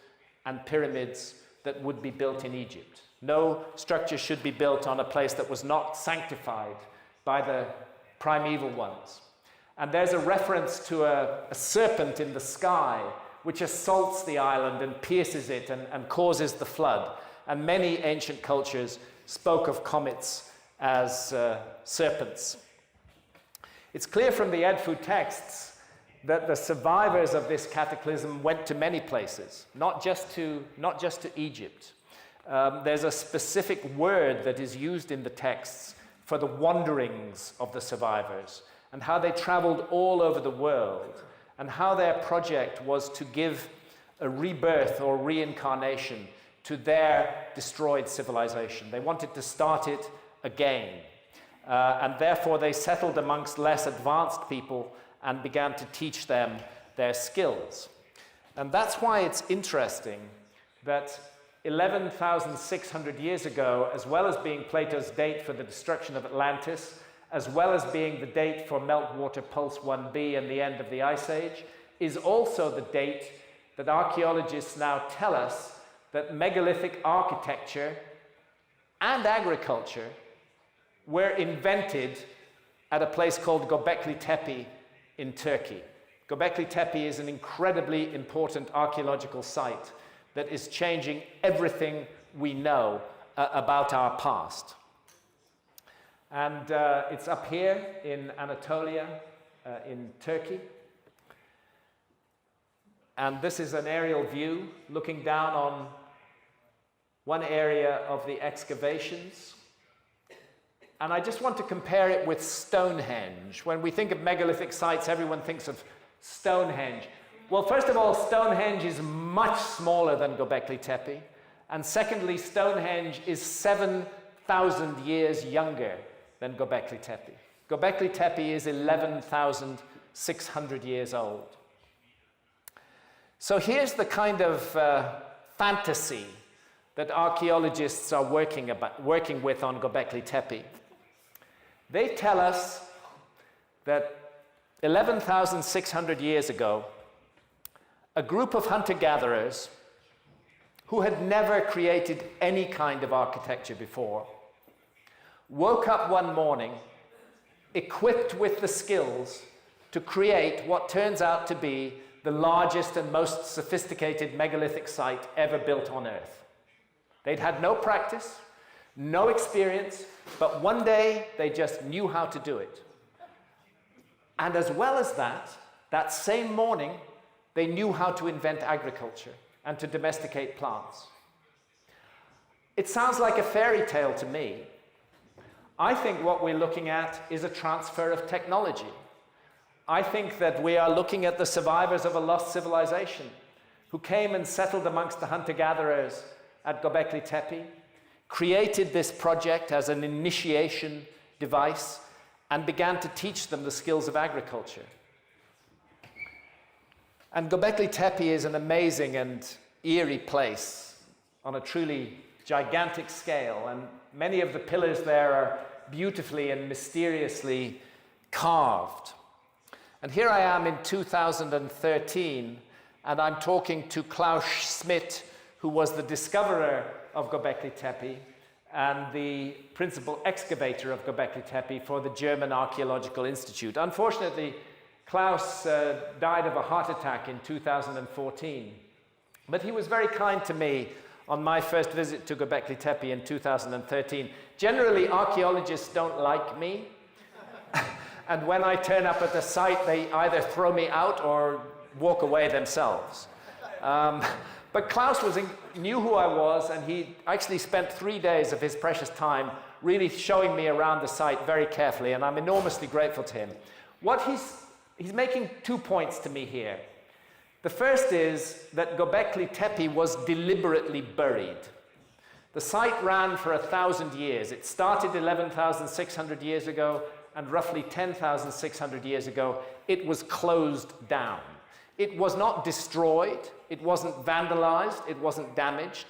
and pyramids that would be built in Egypt. No structure should be built on a place that was not sanctified by the primeval ones. And there's a reference to a serpent in the sky which assaults the island and pierces it and causes the flood. And many ancient cultures spoke of comets as serpents. It's clear from the Edfu texts that the survivors of this cataclysm went to many places, not just to Egypt. There's a specific word that is used in the texts for the wanderings of the survivors and how they traveled all over the world and how their project was to give a rebirth or reincarnation to their destroyed civilization. They wanted to start it again. And therefore they settled amongst less advanced people and began to teach them their skills. And that's why it's interesting that 11,600 years ago, as well as being Plato's date for the destruction of Atlantis, as well as being the date for meltwater pulse 1b and the end of the Ice Age, is also the date that archaeologists now tell us that megalithic architecture and agriculture were invented at a place called Göbekli Tepe in Turkey. Göbekli Tepe is an incredibly important archaeological site that is changing everything we know about our past. And it's up here in Anatolia, in Turkey. And this is an aerial view looking down on one area of the excavations. And I just want to compare it with Stonehenge. When we think of megalithic sites, everyone thinks of Stonehenge. Well, first of all, Stonehenge is much smaller than Göbekli Tepe. And secondly, Stonehenge is 7,000 years younger than Göbekli Tepe. Göbekli Tepe is 11,600 years old. So here's the kind of fantasy that archaeologists are working with on Göbekli Tepe. They tell us that 11,600 years ago, a group of hunter-gatherers who had never created any kind of architecture before woke up one morning equipped with the skills to create what turns out to be the largest and most sophisticated megalithic site ever built on Earth. They'd had no practice, no experience, but one day they just knew how to do it. And as well as that, that same morning, they knew how to invent agriculture and to domesticate plants. It sounds like a fairy tale to me. I think what we're looking at is a transfer of technology. I think that we are looking at the survivors of a lost civilization who came and settled amongst the hunter-gatherers at Göbekli Tepe, created this project as an initiation device, and began to teach them the skills of agriculture. And Göbekli Tepe is an amazing and eerie place on a truly gigantic scale, and many of the pillars there are beautifully and mysteriously carved. And here I am in 2013, and I'm talking to Klaus Schmidt, who was the discoverer of Göbekli Tepe and the principal excavator of Göbekli Tepe for the German Archaeological Institute. Unfortunately, Klaus died of a heart attack in 2014, but he was very kind to me on my first visit to Göbekli Tepe in 2013. Generally, archaeologists don't like me, and when I turn up at the site, they either throw me out or walk away themselves. But Klaus knew who I was, and he actually spent 3 days of his precious time really showing me around the site very carefully, and I'm enormously grateful to him. He's making 2 points to me here. The first is that Göbekli Tepe was deliberately buried. The site ran for 1,000 years. It started 11,600 years ago, and roughly 10,600 years ago, it was closed down. It was not destroyed, it wasn't vandalized, it wasn't damaged.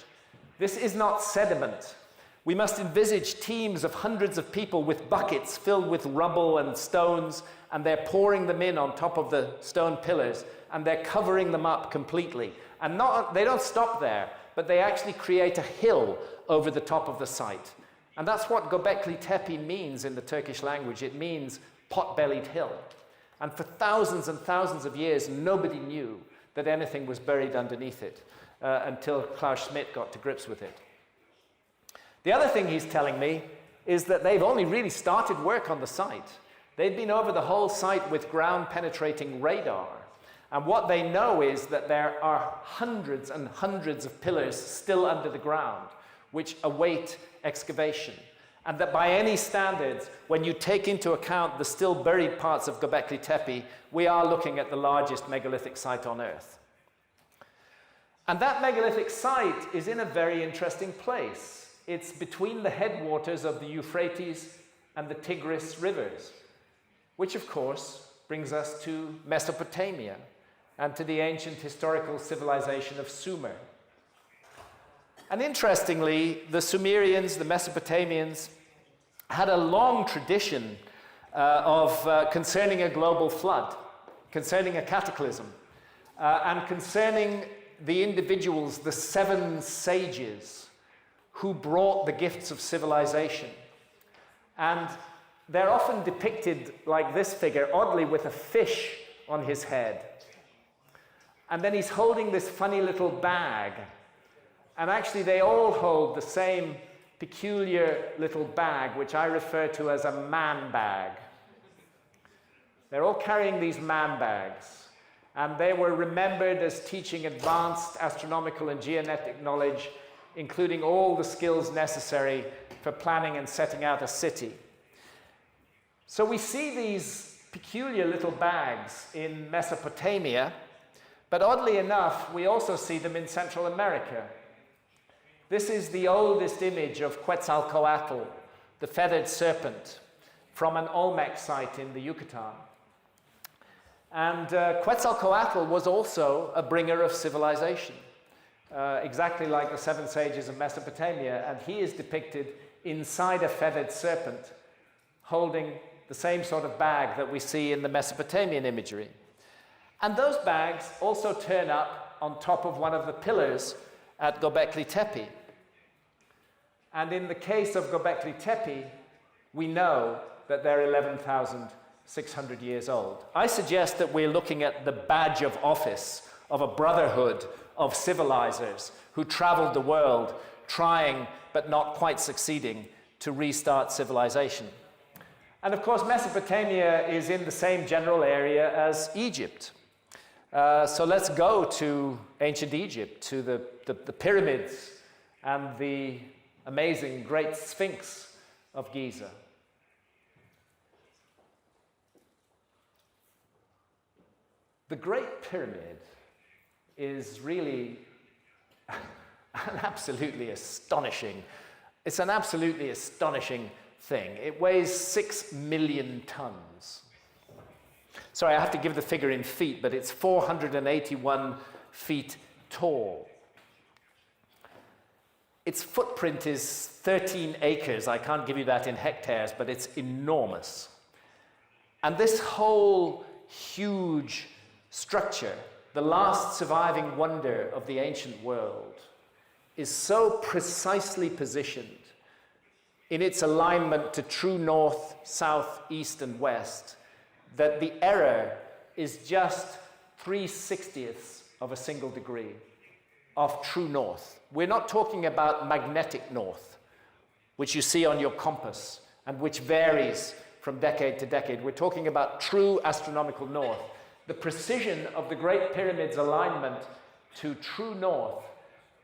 This is not sediment. We must envisage teams of hundreds of people with buckets filled with rubble and stones, and they're pouring them in on top of the stone pillars, and they're covering them up completely. And they don't stop there, but they actually create a hill over the top of the site. And that's what Göbekli Tepe means in the Turkish language. It means pot-bellied hill. And for thousands and thousands of years, nobody knew that anything was buried underneath it until Klaus Schmidt got to grips with it. The other thing he's telling me is that they've only really started work on the site. They've been over the whole site with ground-penetrating radar. And what they know is that there are hundreds and hundreds of pillars still under the ground, which await excavation. And that by any standards, when you take into account the still buried parts of Göbekli Tepe, we are looking at the largest megalithic site on Earth. And that megalithic site is in a very interesting place. It's between the headwaters of the Euphrates and the Tigris rivers, which of course brings us to Mesopotamia and to the ancient historical civilization of Sumer. And interestingly, the Sumerians, the Mesopotamians, had a long tradition concerning a global flood, concerning a cataclysm, and concerning the individuals, the 7 sages, who brought the gifts of civilization. And they're often depicted like this figure, oddly with a fish on his head. And then he's holding this funny little bag. And actually, they all hold the same peculiar little bag, which I refer to as a man bag. They're all carrying these man bags. And they were remembered as teaching advanced astronomical and geonetic knowledge including all the skills necessary for planning and setting out a city. So we see these peculiar little bags in Mesopotamia, but oddly enough, we also see them in Central America. This is the oldest image of Quetzalcoatl, the feathered serpent, from an Olmec site in the Yucatan. And Quetzalcoatl was also a bringer of civilization, exactly like the 7 sages of Mesopotamia, and he is depicted inside a feathered serpent, holding the same sort of bag that we see in the Mesopotamian imagery. And those bags also turn up on top of one of the pillars at Göbekli Tepe. And in the case of Göbekli Tepe, we know that they're 11,600 years old. I suggest that we're looking at the badge of office of a brotherhood of civilizers who traveled the world trying, but not quite succeeding, to restart civilization. And of course, Mesopotamia is in the same general area as Egypt. So let's go to ancient Egypt, to the pyramids and the amazing Great Sphinx of Giza. The Great Pyramid is really an absolutely astonishing thing. It weighs 6 million tons. Sorry, I have to give the figure in feet, but it's 481 feet tall. Its footprint is 13 acres. I can't give you that in hectares, but it's enormous. And this whole huge structure, the last surviving wonder of the ancient world, is so precisely positioned in its alignment to true north, south, east, and west that the error is just 3/60ths of a single degree of true north. We're not talking about magnetic north, which you see on your compass and which varies from decade to decade. We're talking about true astronomical north. The precision of the Great Pyramid's alignment to true north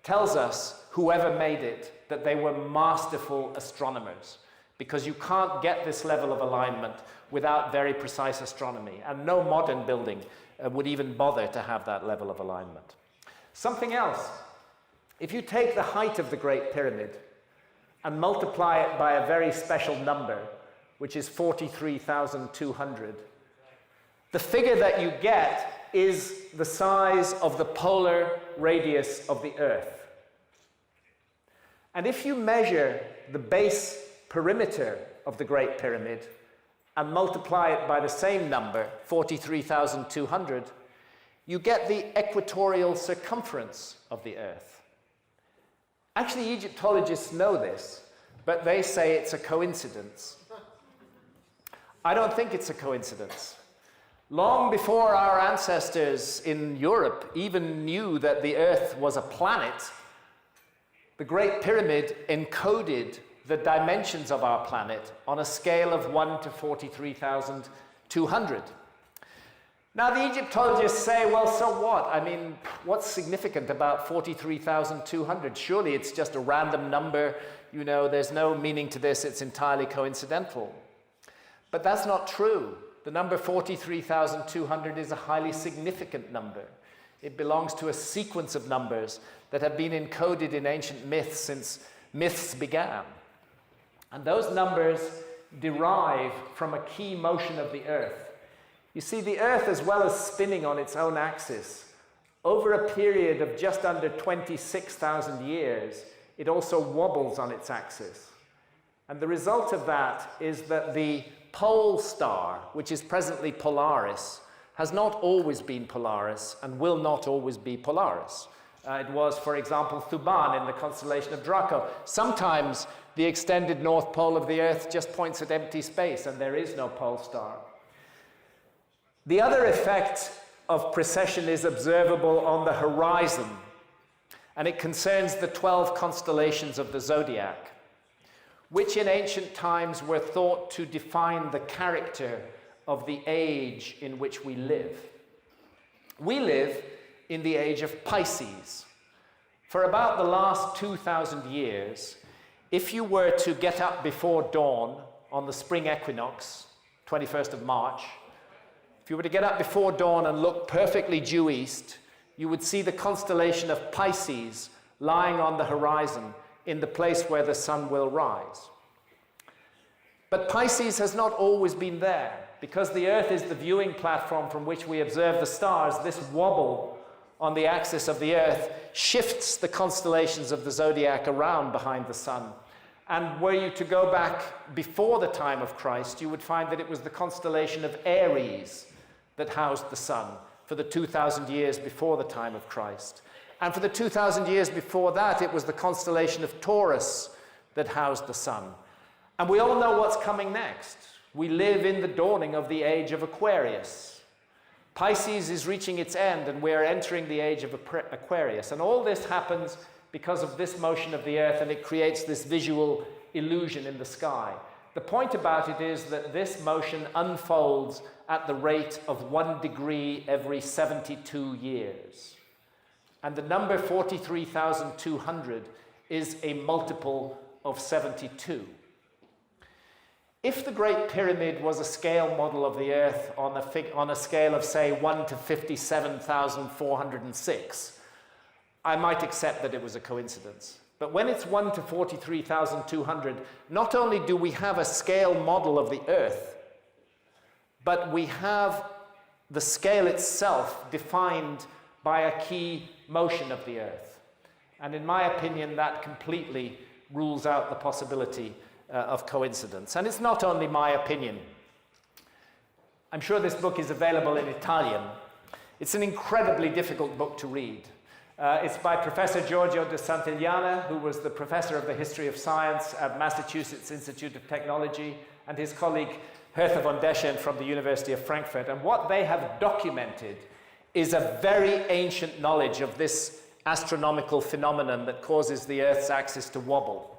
tells us, whoever made it, that they were masterful astronomers, because you can't get this level of alignment without very precise astronomy, and no modern building would even bother to have that level of alignment. Something else, if you take the height of the Great Pyramid and multiply it by a very special number, which is 43,200, the figure that you get is the size of the polar radius of the Earth. And if you measure the base perimeter of the Great Pyramid and multiply it by the same number, 43,200, you get the equatorial circumference of the Earth. Actually, Egyptologists know this, but they say it's a coincidence. I don't think it's a coincidence. Long before our ancestors in Europe even knew that the Earth was a planet, the Great Pyramid encoded the dimensions of our planet on a scale of 1 to 43,200. Now, the Egyptologists say, well, so what? I mean, what's significant about 43,200? Surely it's just a random number. You know, there's no meaning to this. It's entirely coincidental. But that's not true. The number 43,200 is a highly significant number. It belongs to a sequence of numbers that have been encoded in ancient myths since myths began. And those numbers derive from a key motion of the Earth. You see, the Earth, as well as spinning on its own axis, over a period of just under 26,000 years, it also wobbles on its axis. And the result of that is that the pole star, which is presently Polaris, has not always been Polaris and will not always be Polaris. It was, for example, Thuban in the constellation of Draco. Sometimes the extended north pole of the Earth just points at empty space and there is no pole star. The other effect of precession is observable on the horizon, and it concerns the 12 constellations of the zodiac, which in ancient times were thought to define the character of the age in which we live. We live in the age of Pisces, For about the last 2,000 years, if you were to get up before dawn on the spring equinox, 21st of March, if you were to get up before dawn and look perfectly due east, you would see the constellation of Pisces lying on the horizon in the place where the sun will rise. But Pisces has not always been there. Because the Earth is the viewing platform from which we observe the stars, this wobble on the axis of the Earth shifts the constellations of the zodiac around behind the sun. And were you to go back before the time of Christ, you would find that it was the constellation of Aries that housed the sun for the 2,000 years before the time of Christ. And for the 2,000 years before that, it was the constellation of Taurus that housed the sun. And we all know what's coming next. We live in the dawning of the age of Aquarius. Pisces is reaching its end, and we are entering the age of Aquarius. And all this happens because of this motion of the Earth, and it creates this visual illusion in the sky. The point about it is that this motion unfolds at the rate of 1 degree every 72 years. And the number 43,200 is a multiple of 72. If the Great Pyramid was a scale model of the Earth on a scale of, say, 1 to 57,406, I might accept that it was a coincidence. But when it's 1 to 43,200, not only do we have a scale model of the Earth, but we have the scale itself defined by a key motion of the Earth. And in my opinion, that completely rules out the possibility of coincidence. And it's not only my opinion. I'm sure this book is available in Italian. It's an incredibly difficult book to read. It's by Professor Giorgio de Santillana, who was the professor of the history of science at Massachusetts Institute of Technology, and his colleague Hertha von Deschen from the University of Frankfurt. And what they have documented is a very ancient knowledge of this astronomical phenomenon that causes the Earth's axis to wobble.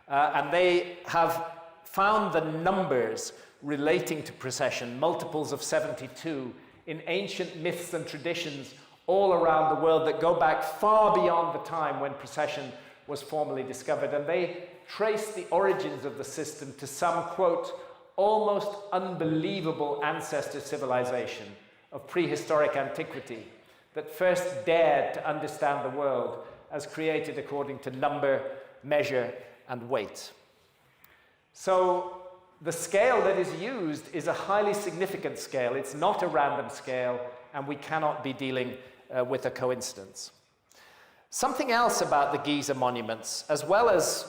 And they have found the numbers relating to precession, multiples of 72, in ancient myths and traditions all around the world that go back far beyond the time when precession was formally discovered. And they trace the origins of the system to some, quote, almost unbelievable ancestor civilization of prehistoric antiquity that first dared to understand the world as created according to number, measure, and weight. So the scale that is used is a highly significant scale. It's not a random scale, and we cannot be dealing with a coincidence. Something else about the Giza monuments, as well as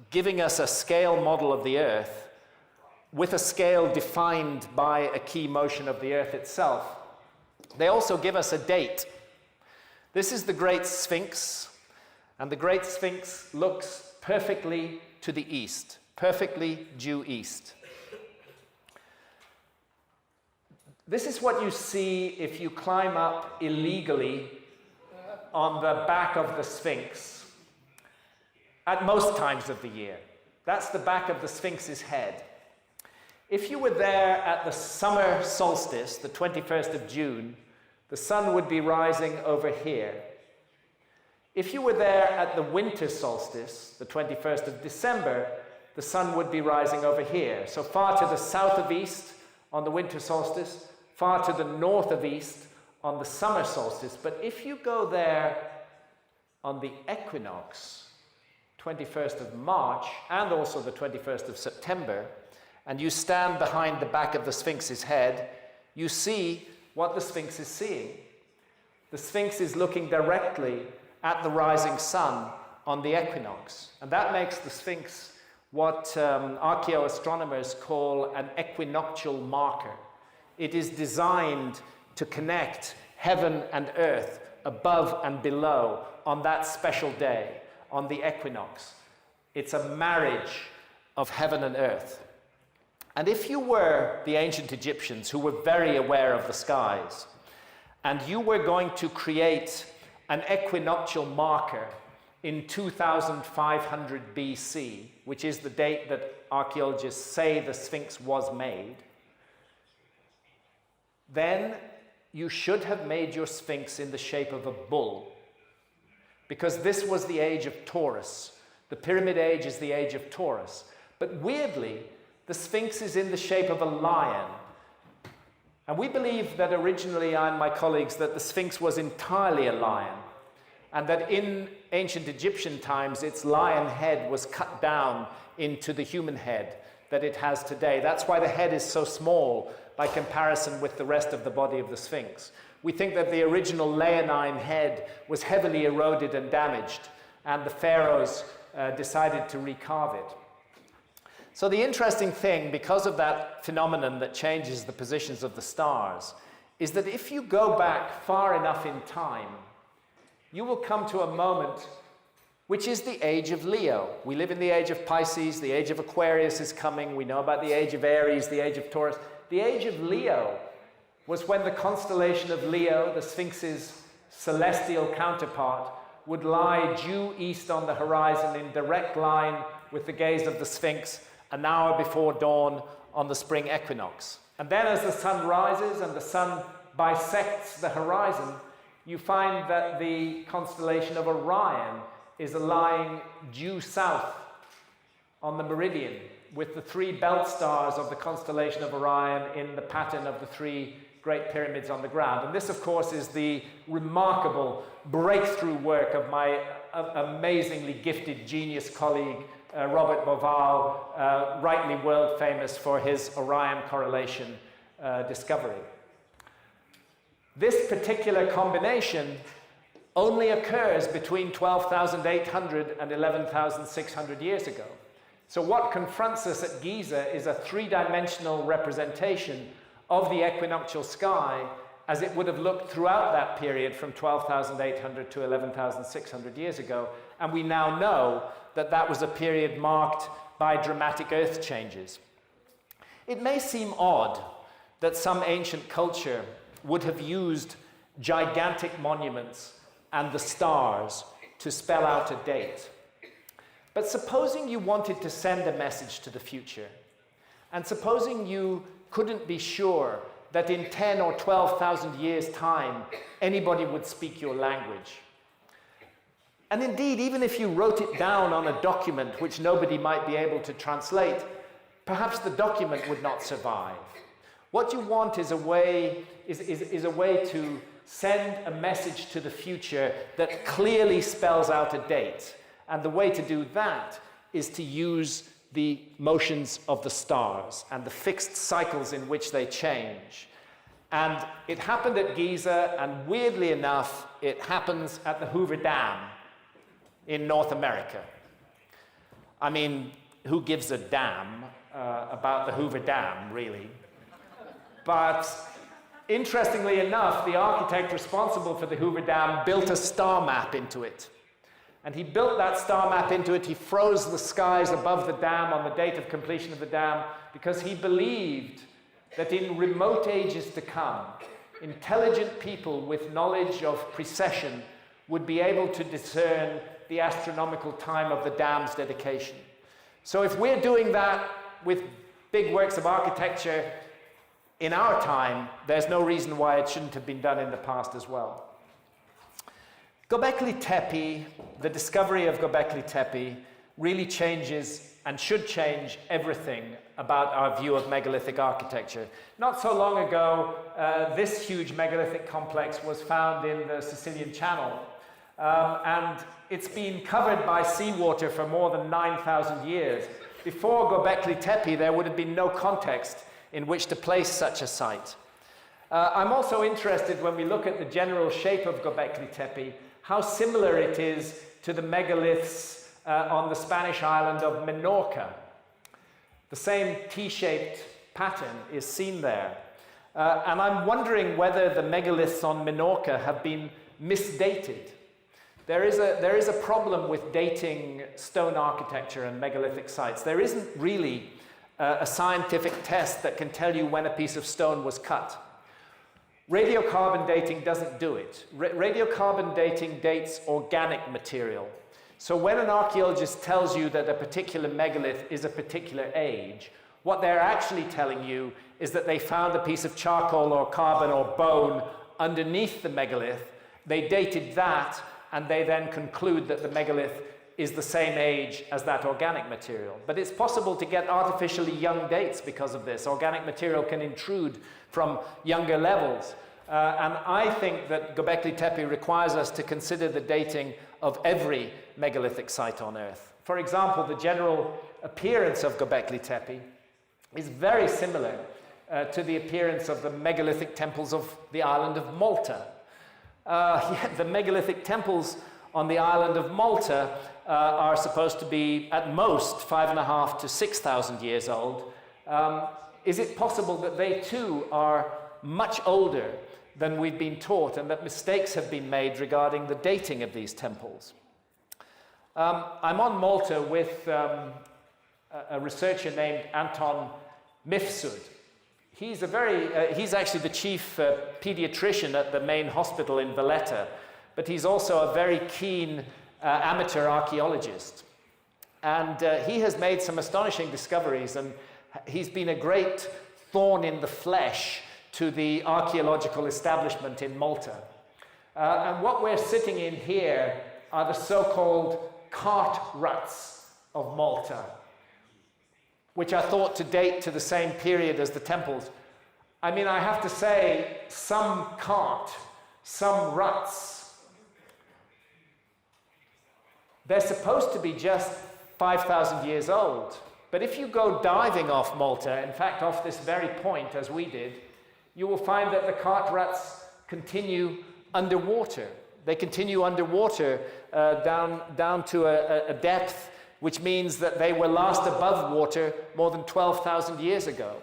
giving us a scale model of the Earth, with a scale defined by a key motion of the Earth itself, they also give us a date. This is the Great Sphinx, and the Great Sphinx looks perfectly to the east, perfectly due east. This is what you see if you climb up illegally on the back of the Sphinx at most times of the year. That's the back of the Sphinx's head. If you were there at the summer solstice, the 21st of June, the sun would be rising over here. If you were there at the winter solstice, the 21st of December, the sun would be rising over here. So far to the south of east on the winter solstice, far to the north of east on the summer solstice. But if you go there on the equinox, 21st of March, and also the 21st of September, and you stand behind the back of the Sphinx's head, you see what the Sphinx is seeing. The Sphinx is looking directly at the rising sun on the equinox. And that makes the Sphinx what archaeoastronomers call an equinoctial marker. It is designed to connect heaven and earth, above and below, on that special day, on the equinox. It's a marriage of heaven and earth. And if you were the ancient Egyptians, who were very aware of the skies, and you were going to create an equinoctial marker in 2500 BC, which is the date that archaeologists say the Sphinx was made, then you should have made your Sphinx in the shape of a bull. because this was the age of Taurus. The Pyramid Age is the age of Taurus. But weirdly, the Sphinx is in the shape of a lion. And we believe that originally, I and my colleagues, that the Sphinx was entirely a lion, and that in ancient Egyptian times, its lion head was cut down into the human head that it has today. That's why the head is so small by comparison with the rest of the body of the Sphinx. We think that the original leonine head was heavily eroded and damaged, and the pharaohs decided to recarve it. So the interesting thing, because of that phenomenon that changes the positions of the stars, is that if you go back far enough in time, you will come to a moment which is the age of Leo. We live in the age of Pisces, the age of Aquarius is coming, we know about the age of Aries, the age of Taurus. The age of Leo was when the constellation of Leo, the Sphinx's celestial counterpart, would lie due east on the horizon in direct line with the gaze of the Sphinx an hour before dawn on the spring equinox. And then as the sun rises and the sun bisects the horizon, you find that the constellation of Orion is lying due south on the meridian with the three belt stars of the constellation of Orion in the pattern of the three great pyramids on the ground. And this, of course, is the remarkable breakthrough work of my amazingly gifted genius colleague, Robert Bauval, rightly world famous for his Orion correlation discovery. This particular combination only occurs between 12,800 and 11,600 years ago. So what confronts us at Giza is a three-dimensional representation of the equinoctial sky as it would have looked throughout that period from 12,800 to 11,600 years ago. And we now know that that was a period marked by dramatic earth changes. It may seem odd that some ancient culture would have used gigantic monuments and the stars to spell out a date. But supposing you wanted to send a message to the future, and supposing you couldn't be sure that in 10 or 12,000 years' time, anybody would speak your language. And indeed, even if you wrote it down on a document which nobody might be able to translate, perhaps the document would not survive. What you want is a way to send a message to the future that clearly spells out a date. And the way to do that is to use the motions of the stars and the fixed cycles in which they change. And it happened at Giza, and weirdly enough, it happens at the Hoover Dam in North America. I mean, who gives a damn about the Hoover Dam, really? But interestingly enough, the architect responsible for the Hoover Dam built a star map into it. And he built that star map into it. He froze the skies above the dam on the date of completion of the dam because he believed that in remote ages to come, intelligent people with knowledge of precession would be able to discern the astronomical time of the dam's dedication. So if we're doing that with big works of architecture in our time, there's no reason why it shouldn't have been done in the past as well. Göbekli Tepe, the discovery of Göbekli Tepe, really changes and should change everything about our view of megalithic architecture. Not so long ago, this huge megalithic complex was found in the Sicilian Channel, and it's been covered by seawater for more than 9,000 years. Before Göbekli Tepe, there would have been no context in which to place such a site. I'm also interested, when we look at the general shape of Göbekli Tepe, how similar it is to the megaliths on the Spanish island of Menorca. The same T-shaped pattern is seen there. And I'm wondering whether the megaliths on Menorca have been misdated. There is a problem with dating stone architecture and megalithic sites. There isn't really a scientific test that can tell you when a piece of stone was cut. Radiocarbon dating doesn't do it. Radiocarbon dating dates organic material. So when an archaeologist tells you that a particular megalith is a particular age, what they're actually telling you is that they found a piece of charcoal or carbon or bone underneath the megalith. They dated that and they then conclude that the megalith is the same age as that organic material. But it's possible to get artificially young dates because of this. Organic material can intrude from younger levels. And I think that Göbekli Tepe requires us to consider the dating of every megalithic site on Earth. For example, the general appearance of Göbekli Tepe is very similar to the appearance of the megalithic temples of the island of Malta. Yet the megalithic temples on the island of Malta are supposed to be at most 5,500 to 6,000 years old. Is it possible that they too are much older than we've been taught, and that mistakes have been made regarding the dating of these temples? I'm on Malta with a researcher named Anton Mifsud. He's actually the chief pediatrician at the main hospital in Valletta, but he's also a very keen amateur archaeologist. And he has made some astonishing discoveries, and he's been a great thorn in the flesh to the archaeological establishment in Malta. And what we're sitting in here are the so-called cart ruts of Malta, which are thought to date to the same period as the temples. I mean, I have to say, some cart, some ruts, they're supposed to be just 5,000 years old. But if you go diving off Malta, in fact off this very point as we did, you will find that the cart ruts continue underwater. They continue underwater down to a depth which means that they were last above water more than 12,000 years ago.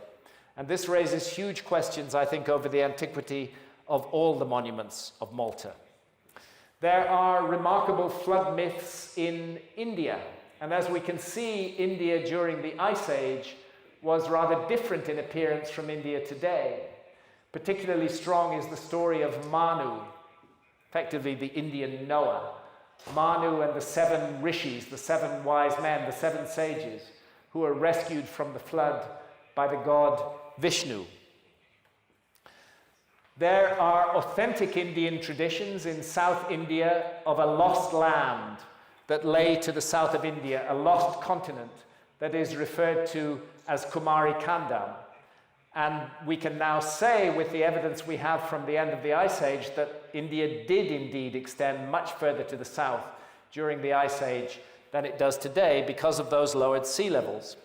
And this raises huge questions, I think, over the antiquity of all the monuments of Malta. There are remarkable flood myths in India. And as we can see, India during the Ice Age was rather different in appearance from India today. Particularly strong is the story of Manu, effectively the Indian Noah. Manu and the 7 rishis, the 7 wise men, the 7 sages, who are rescued from the flood by the god Vishnu. There are authentic Indian traditions in South India of a lost land that lay to the south of India, a lost continent that is referred to as Kumari Kandam. And we can now say, with the evidence we have from the end of the Ice Age, that India did indeed extend much further to the south during the Ice Age than it does today because of those lowered sea levels.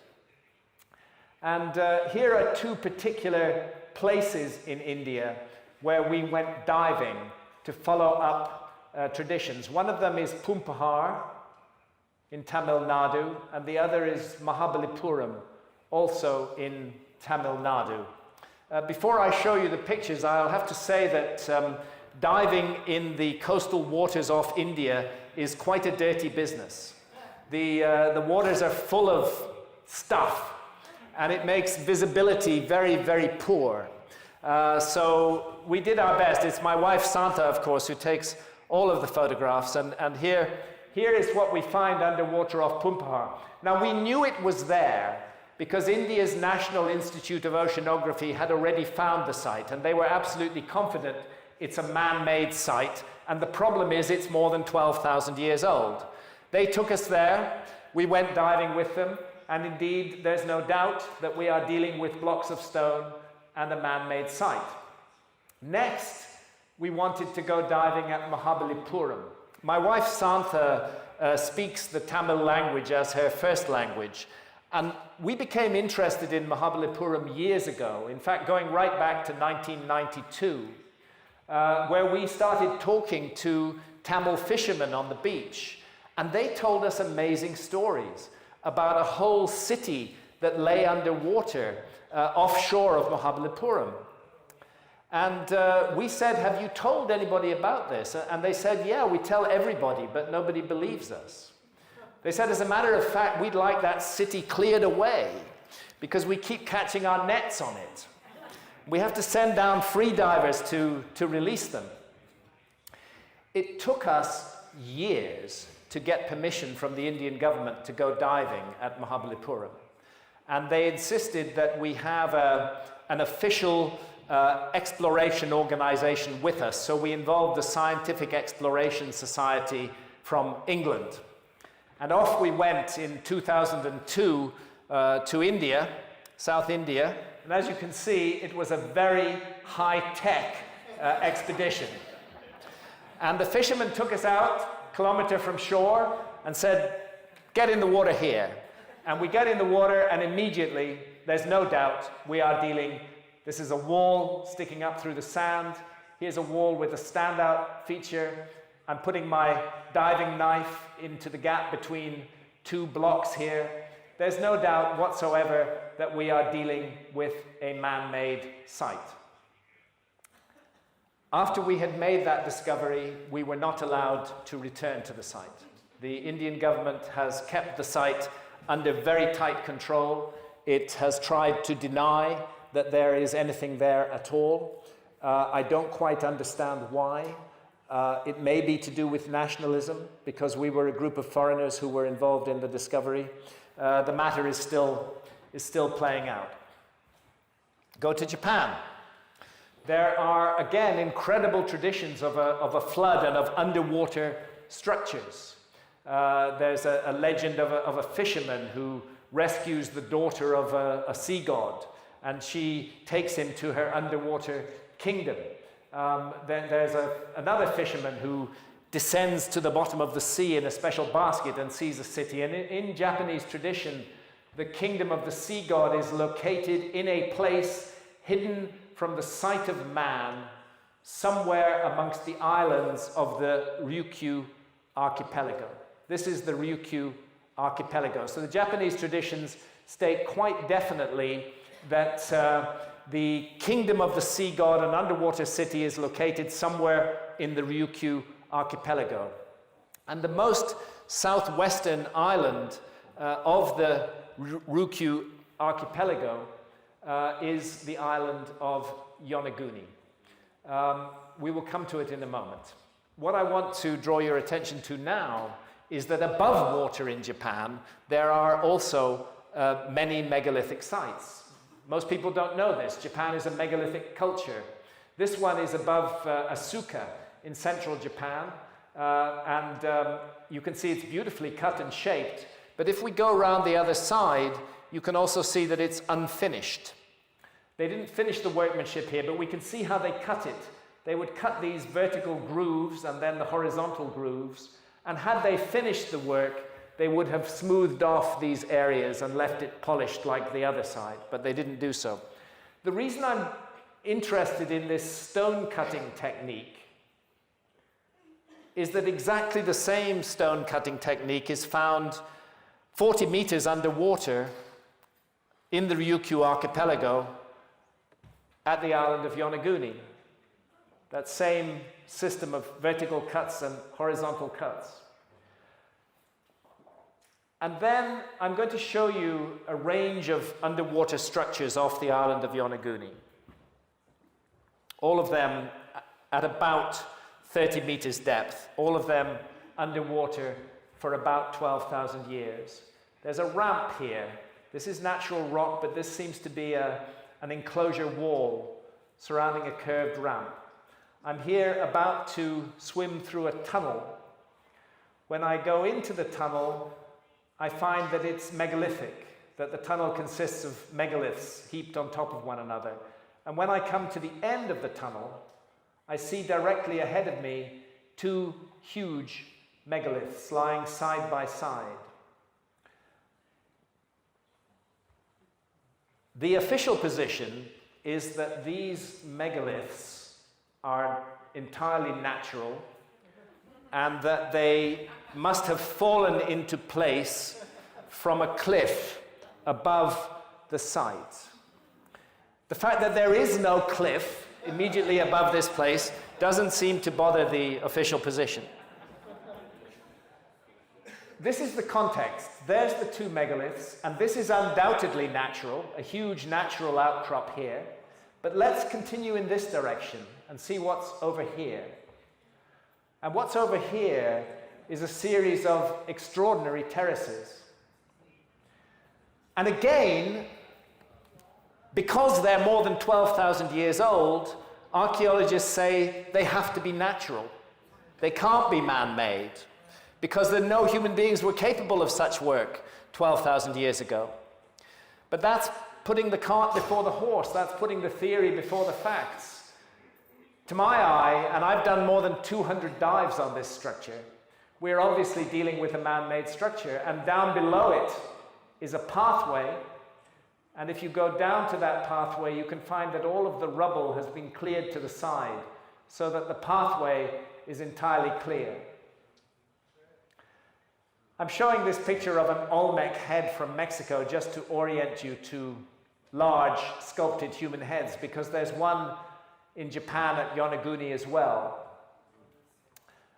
And here are 2 particular places in India where we went diving to follow up traditions. One of them is Pumpahar in Tamil Nadu, and the other is Mahabalipuram, also in Tamil Nadu. Before I show you the pictures, I'll have to say that diving in the coastal waters off India is quite a dirty business. The waters are full of stuff, and it makes visibility very, very poor. So we did our best. It's my wife Santa, of course, who takes all of the photographs, and here is what we find underwater off Pumpahar. Now, we knew it was there because India's National Institute of Oceanography had already found the site, and they were absolutely confident it's a man-made site, and the problem is it's more than 12,000 years old. They took us there, we went diving with them, and indeed there's no doubt that we are dealing with blocks of stone and a man-made site. Next, we wanted to go diving at Mahabalipuram. My wife Santa speaks the Tamil language as her first language, and we became interested in Mahabalipuram years ago, in fact going right back to 1992, where we started talking to Tamil fishermen on the beach, and they told us amazing stories about a whole city that lay underwater offshore of Mahabalipuram. And we said, have you told anybody about this? And they said, yeah, we tell everybody, but nobody believes us. They said, as a matter of fact, we'd like that city cleared away because we keep catching our nets on it. We have to send down free divers to release them. It took us years to get permission from the Indian government to go diving at Mahabalipuram. And they insisted that we have an official exploration organization with us. So we involved the Scientific Exploration Society from England. And off we went in 2002 to India, South India. And as you can see, it was a very high-tech expedition. And the fishermen took us out a kilometer from shore and said, get in the water here. And we get in the water, and immediately, there's no doubt, we are dealing, this is a wall sticking up through the sand. Here's a wall with a standout feature. I'm putting my diving knife into the gap between two blocks here. There's no doubt whatsoever that we are dealing with a man-made site. After we had made that discovery, we were not allowed to return to the site. The Indian government has kept the site under very tight control. It has tried to deny that there is anything there at all. I don't quite understand why. It may be to do with nationalism, because we were a group of foreigners who were involved in the discovery. The matter is still playing out. Go to Japan. There are, again, incredible traditions of a flood and of underwater structures. There's a legend of a fisherman who rescues the daughter of a sea god, and she takes him to her underwater kingdom. Then there's another fisherman who descends to the bottom of the sea in a special basket and sees a city. And in Japanese tradition, the kingdom of the sea god is located in a place hidden from the sight of man, somewhere amongst the islands of the Ryukyu archipelago. This is the Ryukyu archipelago. So the Japanese traditions state quite definitely that the kingdom of the sea god, an underwater city, is located somewhere in the Ryukyu archipelago. And the most southwestern island of the Ryukyu archipelago is the island of Yonaguni. We will come to it in a moment. What I want to draw your attention to now is that above water in Japan, there are also many megalithic sites. Most people don't know this. Japan is a megalithic culture. This one is above Asuka in central Japan, and you can see it's beautifully cut and shaped. But if we go around the other side, you can also see that it's unfinished. They didn't finish the workmanship here, but we can see how they cut it. They would cut these vertical grooves and then the horizontal grooves, and had they finished the work, they would have smoothed off these areas and left it polished like the other side, but they didn't do so. The reason I'm interested in this stone cutting technique is that exactly the same stone cutting technique is found 40 meters underwater in the Ryukyu archipelago at the island of Yonaguni. That same system of vertical cuts and horizontal cuts. And then I'm going to show you a range of underwater structures off the island of Yonaguni. All of them at about 30 meters depth, all of them underwater for about 12,000 years. There's a ramp here. This is natural rock, but this seems to be an enclosure wall surrounding a curved ramp. I'm here about to swim through a tunnel. When I go into the tunnel, I find that it's megalithic, that the tunnel consists of megaliths heaped on top of one another. And when I come to the end of the tunnel, I see directly ahead of me two huge megaliths lying side by side. The official position is that these megaliths are entirely natural and that they must have fallen into place from a cliff above the site. The fact that there is no cliff immediately above this place doesn't seem to bother the official position. This is the context. There's the two megaliths, and this is undoubtedly natural, a huge natural outcrop here. But let's continue in this direction and see what's over here. And what's over here is a series of extraordinary terraces. And again, because they're more than 12,000 years old, archaeologists say they have to be natural. They can't be man-made, because no human beings were capable of such work 12,000 years ago. But that's putting the cart before the horse. That's putting the theory before the facts. To my eye, and I've done more than 200 dives on this structure, we're obviously dealing with a man-made structure, and down below it is a pathway. And if you go down to that pathway, you can find that all of the rubble has been cleared to the side, so that the pathway is entirely clear. I'm showing this picture of an Olmec head from Mexico just to orient you to large sculpted human heads, because there's one in Japan at Yonaguni as well.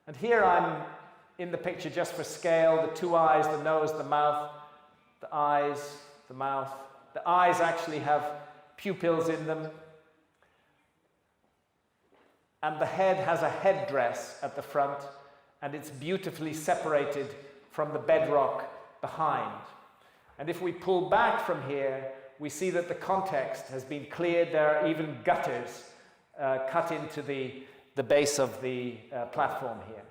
And here I'm in the picture just for scale: the two eyes, the nose, the mouth, the eyes, the mouth. The eyes actually have pupils in them. And the head has a headdress at the front, and it's beautifully separated from the bedrock behind. And if we pull back from here, we see that the context has been cleared. There are even gutters cut into the base of the platform here.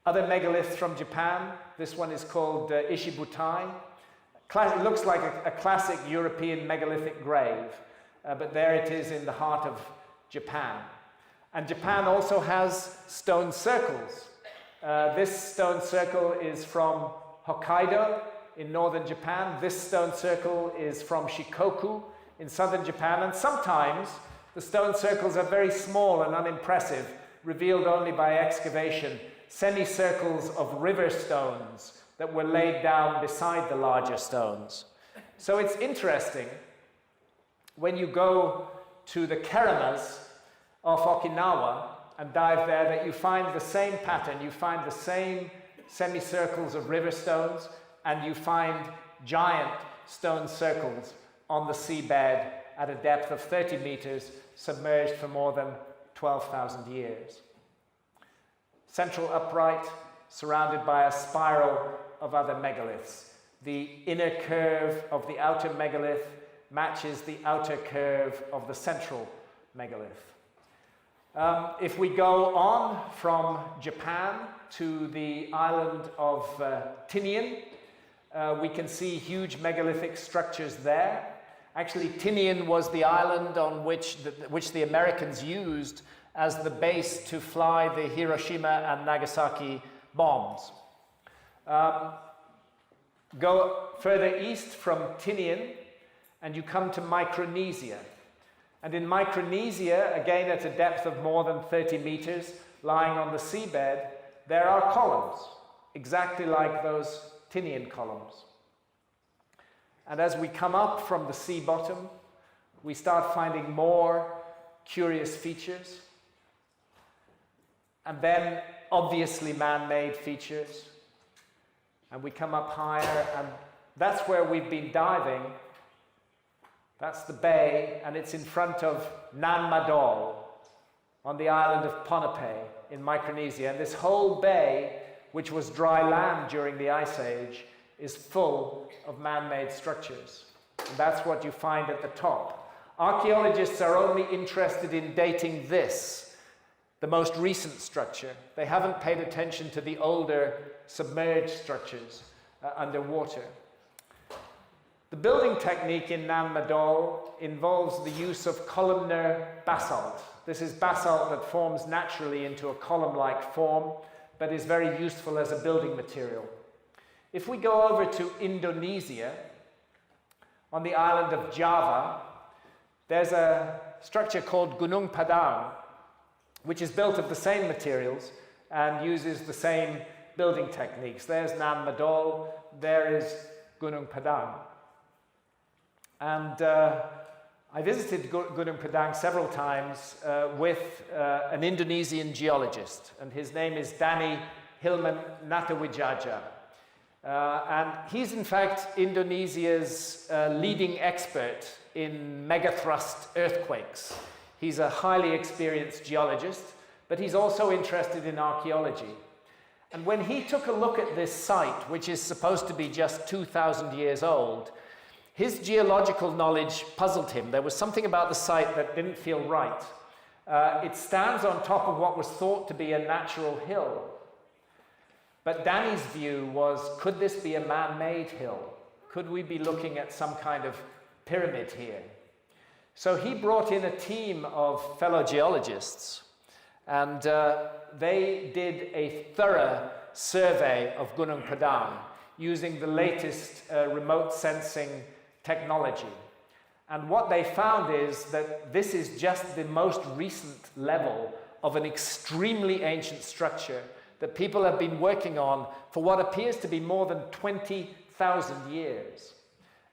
Other megaliths from Japan. This one is called Ishibutai. It looks like a classic European megalithic grave, but there it is in the heart of Japan. And Japan also has stone circles. This stone circle is from Hokkaido in northern Japan. This stone circle is from Shikoku in southern Japan. And sometimes the stone circles are very small and unimpressive, revealed only by excavation, semicircles of river stones that were laid down beside the larger stones. So it's interesting when you go to the Keramas off Okinawa and dive there, that you find the same pattern. You find the same semicircles of river stones, and you find giant stone circles on the seabed at a depth of 30 meters, submerged for more than 12,000 years. Central upright, surrounded by a spiral of other megaliths. The inner curve of the outer megalith matches the outer curve of the central megalith. If we go on from Japan to the island of Tinian, we can see huge megalithic structures there. Actually, Tinian was the island on which the Americans used as the base to fly the Hiroshima and Nagasaki bombs. Go further east from Tinian, and you come to Micronesia. And in Micronesia, again at a depth of more than 30 meters, lying on the seabed, there are columns, exactly like those Tinian columns. And as we come up from the sea bottom, we start finding more curious features, and then obviously man-made features. And we come up higher, and that's where we've been diving. That's the bay, and it's in front of Nan Madol on the island of Ponape in Micronesia. And this whole bay, which was dry land during the Ice Age, is full of man-made structures. And that's what you find at the top. Archaeologists are only interested in dating this, the most recent structure. They haven't paid attention to the older submerged structures underwater. The building technique in Nan Madol involves the use of columnar basalt. This is basalt that forms naturally into a column-like form, but is very useful as a building material. If we go over to Indonesia, on the island of Java, there's a structure called Gunung Padang, which is built of the same materials and uses the same building techniques. There's Nan Madol, there is Gunung Padang. And I visited Gunung Padang several times with an Indonesian geologist, and his name is Danny Hilman Natawijaja. And he's in fact Indonesia's leading expert in megathrust earthquakes. He's a highly experienced geologist, but he's also interested in archaeology. And when he took a look at this site, which is supposed to be just 2,000 years old, his geological knowledge puzzled him. There was something about the site that didn't feel right. It stands on top of what was thought to be a natural hill. But Danny's view was, could this be a man-made hill? Could we be looking at some kind of pyramid here? So he brought in a team of fellow geologists, and they did a thorough survey of Gunung Padang using the latest remote sensing technology. And what they found is that this is just the most recent level of an extremely ancient structure that people have been working on for what appears to be more than 20,000 years.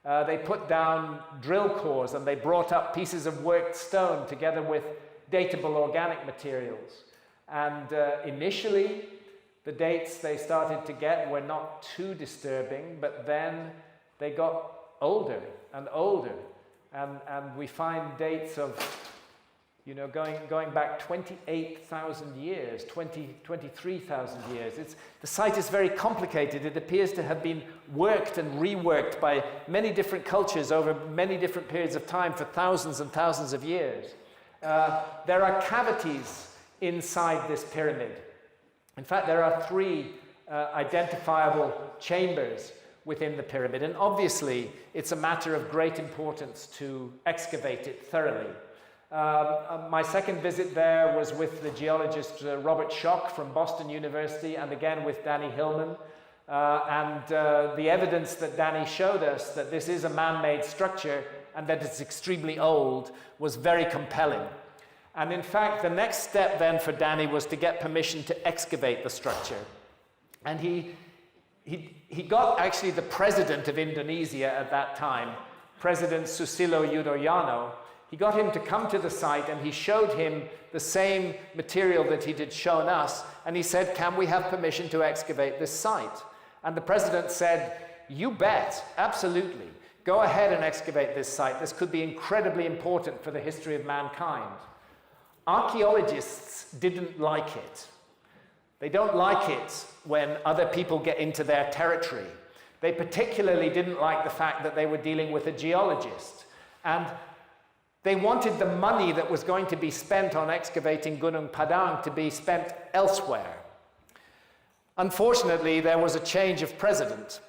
They put down drill cores and they brought up pieces of worked stone together with datable organic materials. And initially, the dates they started to get were not too disturbing, but then they got older and older. And we find dates of, you know, going back 28,000 years, 23,000 years. The site is very complicated. It appears to have been worked and reworked by many different cultures over many different periods of time for thousands and thousands of years. There are cavities inside this pyramid. In fact, there are 3 identifiable chambers within the pyramid, and obviously it's a matter of great importance to excavate it thoroughly. My second visit there was with the geologist Robert Schock from Boston University, and again with Danny Hillman. The evidence that Danny showed us that this is a man-made structure and that it's extremely old was very compelling. And in fact, the next step then for Danny was to get permission to excavate the structure. And he got actually the president of Indonesia at that time, President Susilo Yudhoyono. He got him to come to the site and he showed him the same material that he had shown us, and he said, can we have permission to excavate this site? And the president said, you bet, absolutely. Go ahead and excavate this site. This could be incredibly important for the history of mankind. Archaeologists didn't like it. They don't like it when other people get into their territory. They particularly didn't like the fact that they were dealing with a geologist. And they wanted the money that was going to be spent on excavating Gunung Padang to be spent elsewhere. Unfortunately, there was a change of president.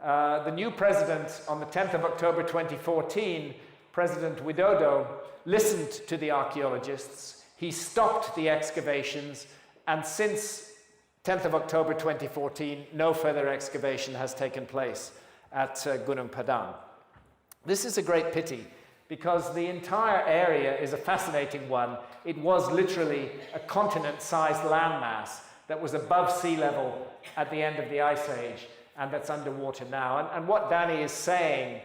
The new president, on the 10th of October 2014, President Widodo, listened to the archaeologists. He stopped the excavations, and since 10th of October 2014, no further excavation has taken place at Gunung Padang. This is a great pity, because the entire area is a fascinating one. It was literally a continent-sized landmass that was above sea level at the end of the Ice Age, and that's underwater now. And what Danny is saying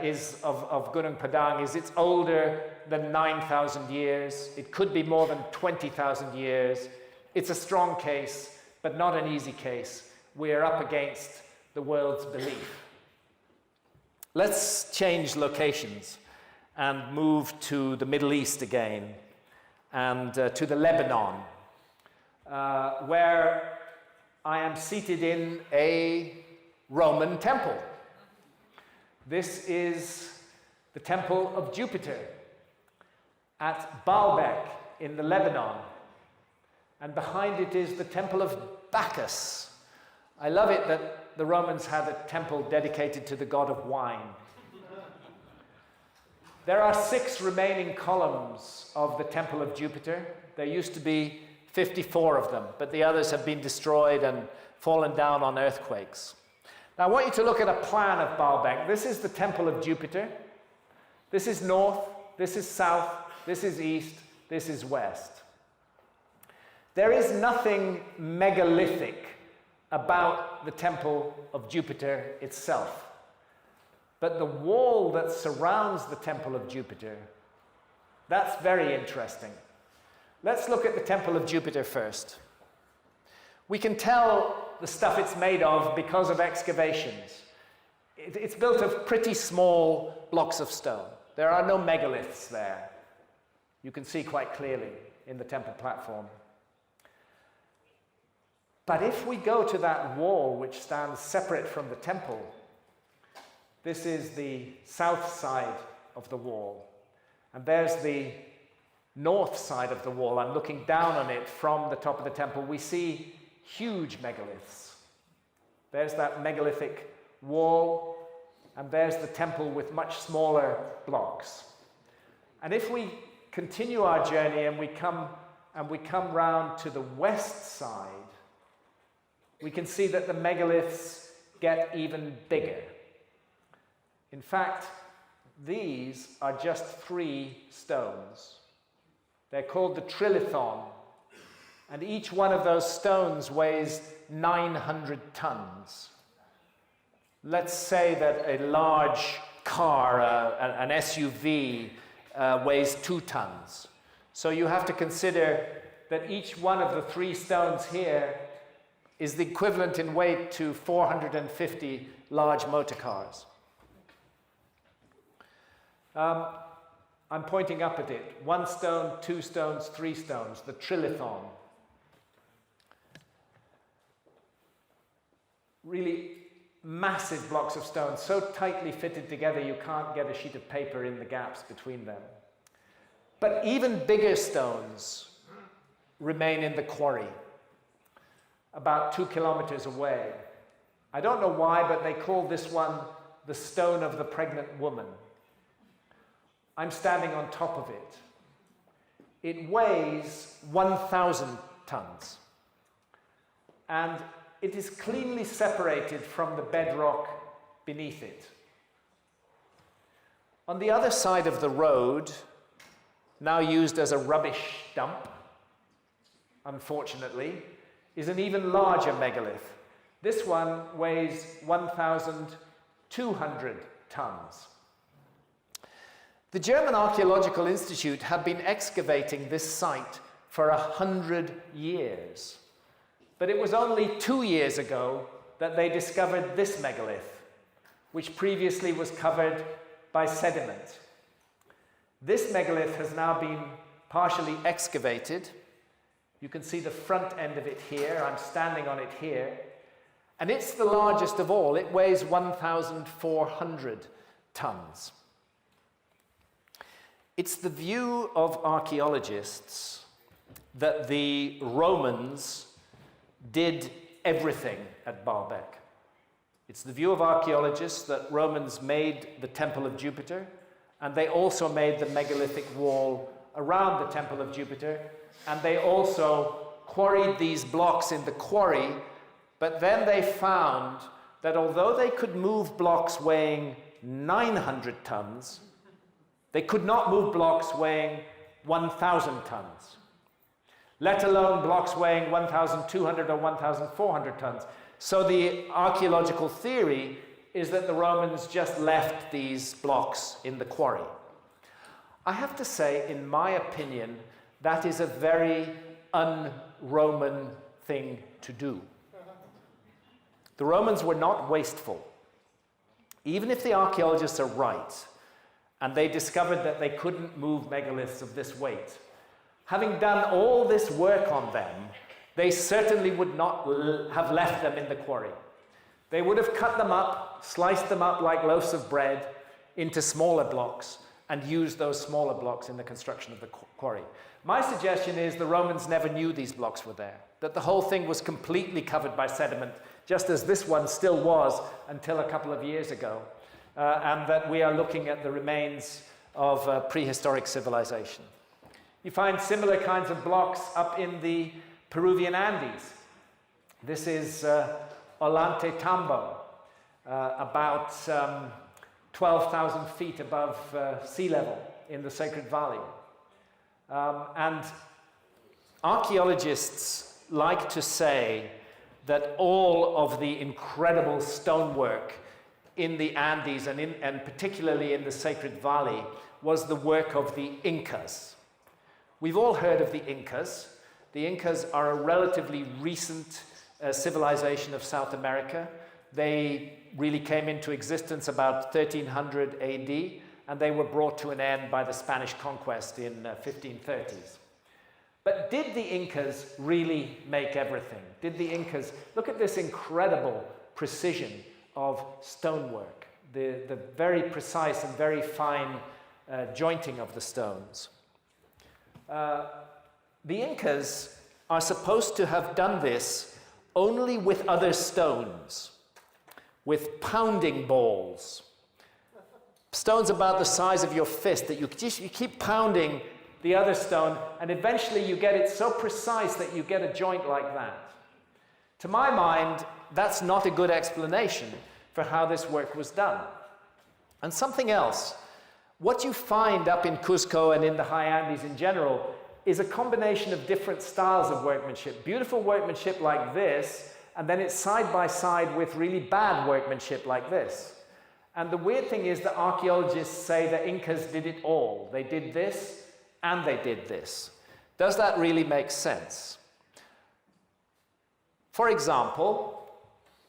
is of Gunung Padang is it's older than 9,000 years. It could be more than 20,000 years. It's a strong case, but not an easy case. We're up against the world's belief. Let's change locations and move to the Middle East again, and to the Lebanon, where I am seated in a Roman temple. This is the Temple of Jupiter at Baalbek in the Lebanon. And behind it is the Temple of Bacchus. I love it that the Romans had a temple dedicated to the god of wine. There are 6 remaining columns of the Temple of Jupiter. There used to be 54 of them, but the others have been destroyed and fallen down on earthquakes. Now I want you to look at a plan of Baalbek. This is the Temple of Jupiter. This is north, this is south, this is east, this is west. There is nothing megalithic about the Temple of Jupiter itself. But the wall that surrounds the Temple of Jupiter, that's very interesting. Let's look at the Temple of Jupiter first. We can tell the stuff it's made of because of excavations. It's built of pretty small blocks of stone. There are no megaliths there. You can see quite clearly in the temple platform. But if we go to that wall which stands separate from the temple, This is the south side of the wall. And there's the north side of the wall. I'm looking down on it from the top of the temple. We see huge megaliths. There's that megalithic wall, and there's the temple with much smaller blocks. And if we continue our journey and we come round to the west side, we can see that the megaliths get even bigger. In fact, these are just 3 stones. They're called the trilithon, and each one of those stones weighs 900 tons. Let's say that a large car, an SUV, weighs 2 tons. So you have to consider that each one of the 3 stones here is the equivalent in weight to 450 large motor cars. I'm pointing up at it. 1 stone, 2 stones, 3 stones, the trilithon. Really massive blocks of stone, so tightly fitted together you can't get a sheet of paper in the gaps between them. But even bigger stones remain in the quarry, about 2 kilometers away. I don't know why, but they call this one the stone of the pregnant woman. I'm standing on top of it. It weighs 1,000 tons. And it is cleanly separated from the bedrock beneath it. On the other side of the road, now used as a rubbish dump, unfortunately, is an even larger megalith. This one weighs 1,200 tons. The German Archaeological Institute had been excavating this site for 100 years. But it was only 2 years ago that they discovered this megalith, which previously was covered by sediment. This megalith has now been partially excavated. You can see the front end of it here. I'm standing on it here. And it's the largest of all. It weighs 1,400 tons. It's the view of archaeologists that the Romans did everything at Baalbek. It's the view of archaeologists that Romans made the Temple of Jupiter, and they also made the megalithic wall around the Temple of Jupiter, and they also quarried these blocks in the quarry, but then they found that although they could move blocks weighing 900 tons, they could not move blocks weighing 1,000 tons, let alone blocks weighing 1,200 or 1,400 tons. So the archaeological theory is that the Romans just left these blocks in the quarry. I have to say, in my opinion, that is a very un-Roman thing to do. The Romans were not wasteful. Even if the archaeologists are right, and they discovered that they couldn't move megaliths of this weight, having done all this work on them, they certainly would not have left them in the quarry. They would have cut them up, sliced them up like loaves of bread into smaller blocks, and used those smaller blocks in the construction of the quarry. My suggestion is the Romans never knew these blocks were there, that the whole thing was completely covered by sediment, just as this one still was until a couple of years ago, and that we are looking at the remains of prehistoric civilization. You find similar kinds of blocks up in the Peruvian Andes. This is Ollanta Tambo, about 12,000 feet above sea level in the Sacred Valley. And archaeologists like to say that all of the incredible stonework in the Andes and particularly in the Sacred Valley was the work of the Incas. We've all heard of the Incas. The Incas are a relatively recent civilization of South America. They really came into existence about 1300 AD, and they were brought to an end by the Spanish conquest in 1530s. But did the Incas really make everything? Did the Incas look at this incredible precision of stonework? the very precise and very fine jointing of the stones. The Incas are supposed to have done this only with other stones, with pounding balls. Stones about the size of your fist that you keep pounding the other stone, and eventually you get it so precise that you get a joint like that. To my mind, that's not a good explanation for how this work was done. And something else, what you find up in Cuzco and in the high Andes in general is a combination of different styles of workmanship. Beautiful workmanship like this, and then it's side by side with really bad workmanship like this. And the weird thing is that archaeologists say the Incas did it all. They did this, and they did this. Does that really make sense? For example,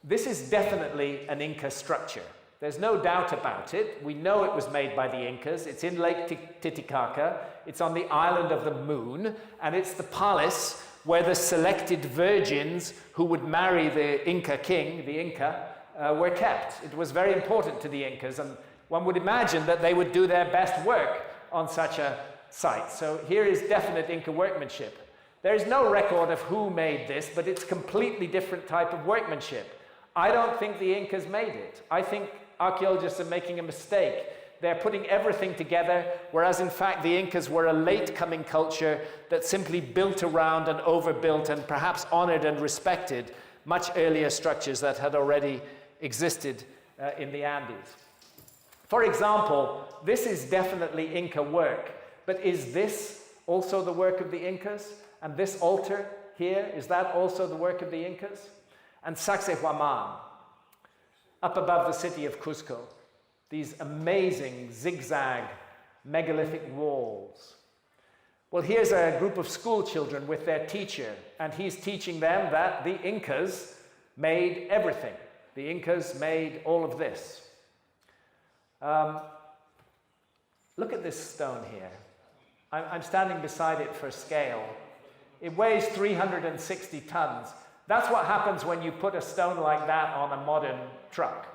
this is definitely an Inca structure. There's no doubt about it. We know it was made by the Incas. It's in Lake Titicaca. It's on the island of the moon, and it's the palace where the selected virgins who would marry the Inca king, the Inca, were kept. It was very important to the Incas, and one would imagine that they would do their best work on such a site. So here is definite Inca workmanship. There is no record of who made this, but it's a completely different type of workmanship. I don't think the Incas made it. I think archaeologists are making a mistake. They're putting everything together, whereas in fact the Incas were a late-coming culture that simply built around and overbuilt and perhaps honored and respected much earlier structures that had already existed in the Andes. For example, this is definitely Inca work, but is this also the work of the Incas? And this altar here, is that also the work of the Incas? And Sacsayhuaman, up above the city of Cuzco, these amazing zigzag megalithic walls. Well, here's a group of school children with their teacher, and he's teaching them that the Incas made everything. The Incas made all of this. Look at this stone here. I'm standing beside it for scale. It weighs 360 tons. That's what happens when you put a stone like that on a modern truck.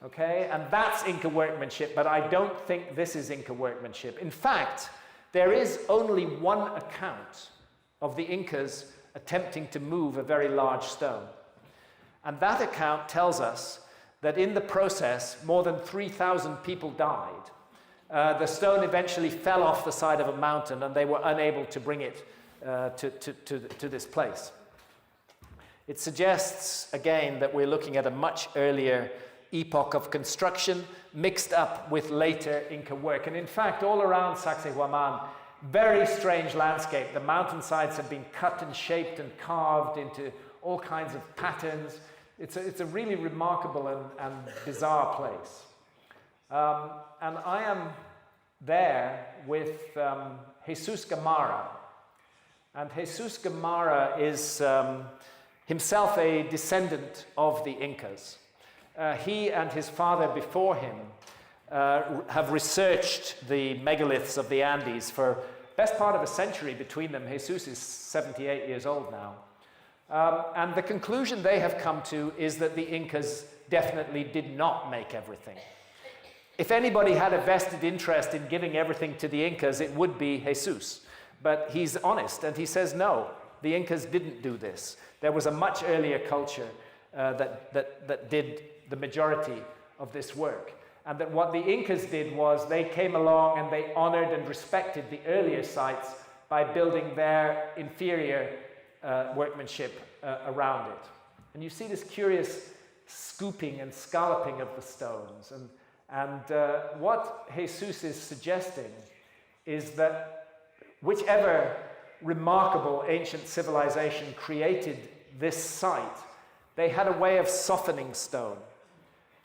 Okay, and that's Inca workmanship, but I don't think this is Inca workmanship. In fact, there is only one account of the Incas attempting to move a very large stone. And that account tells us that in the process, more than 3,000 people died. The stone eventually fell off the side of a mountain, and they were unable to bring it to this place. It suggests, again, that we're looking at a much earlier epoch of construction mixed up with later Inca work. And in fact, all around Sacsayhuaman, very strange landscape. The mountainsides have been cut and shaped and carved into all kinds of patterns. It's a really remarkable and bizarre place. And I am there with Jesus Gamarra. And Jesus Gamarra is himself a descendant of the Incas. He and his father before him have researched the megaliths of the Andes for best part of a century between them. Jesus is 78 years old now. And the conclusion they have come to is that the Incas definitely did not make everything. If anybody had a vested interest in giving everything to the Incas, it would be Jesus. But he's honest, and he says, no, the Incas didn't do this. There was a much earlier culture that did the majority of this work. And that what the Incas did was they came along and they honored and respected the earlier sites by building their inferior workmanship around it. And you see this curious scooping and scalloping of the stones. And what Jesus is suggesting is that whichever remarkable ancient civilization created this site, they had a way of softening stone.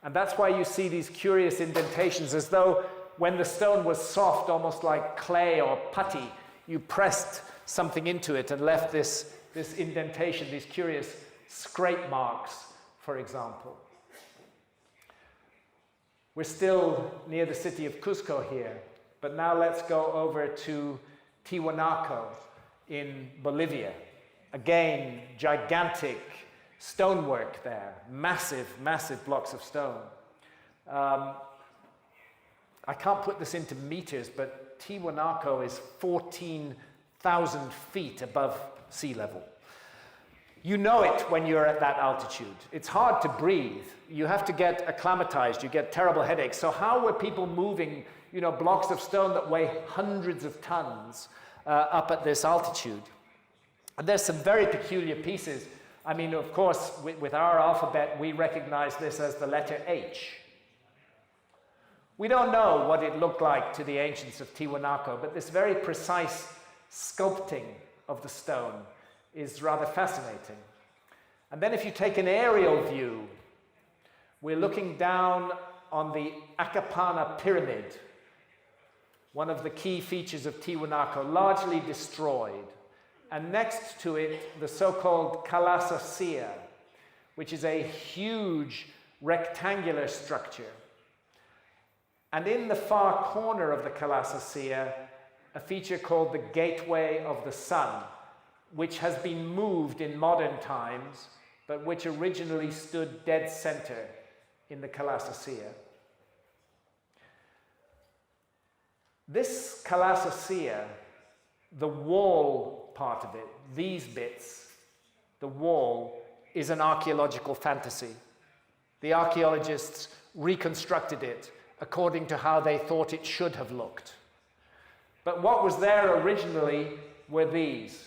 And that's why you see these curious indentations, as though when the stone was soft, almost like clay or putty, you pressed something into it and left this indentation, these curious scrape marks, for example. We're still near the city of Cuzco here, but now let's go over to Tiwanaku in Bolivia. Again, gigantic stonework there, massive, massive blocks of stone. I can't put this into meters, but Tiwanaku is 14,000 feet above sea level. You know it when you're at that altitude. It's hard to breathe. You have to get acclimatized. You get terrible headaches. So how were people moving, blocks of stone that weigh hundreds of tons up at this altitude? And there's some very peculiar pieces. I mean, of course, with our alphabet, we recognize this as the letter H. We don't know what it looked like to the ancients of Tiwanaku, but this very precise sculpting of the stone is rather fascinating. And then if you take an aerial view, we're looking down on the Akapana pyramid, one of the key features of Tiwanaku, largely destroyed. And next to it, the so-called Kalasasea, which is a huge rectangular structure. And in the far corner of the Kalasasea, a feature called the Gateway of the Sun, which has been moved in modern times, but which originally stood dead center in the Kalasasea. This Kalasasea, the wall part of it, these bits, the wall, is an archaeological fantasy. The archaeologists reconstructed it according to how they thought it should have looked. But what was there originally were these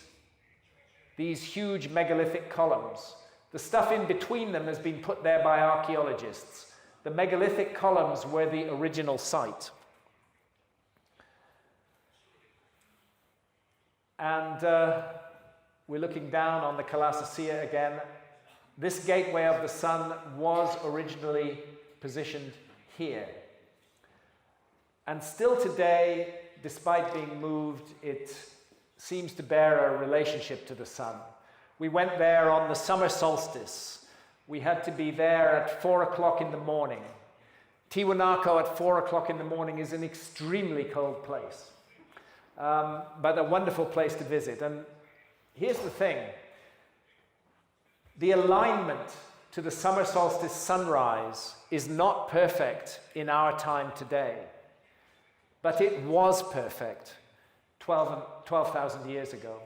huge megalithic columns. The stuff in between them has been put there by archaeologists. The megalithic columns were the original site. And we're looking down on the Kalasasea again. This Gateway of the Sun was originally positioned here. And still today, despite being moved, it seems to bear a relationship to the sun. We went there on the summer solstice. We had to be there at 4 o'clock in the morning. Tiwanaku at 4 o'clock in the morning is an extremely cold place, but a wonderful place to visit. And here's the thing. The alignment to the summer solstice sunrise is not perfect in our time today, but it was perfect 12,000 years ago,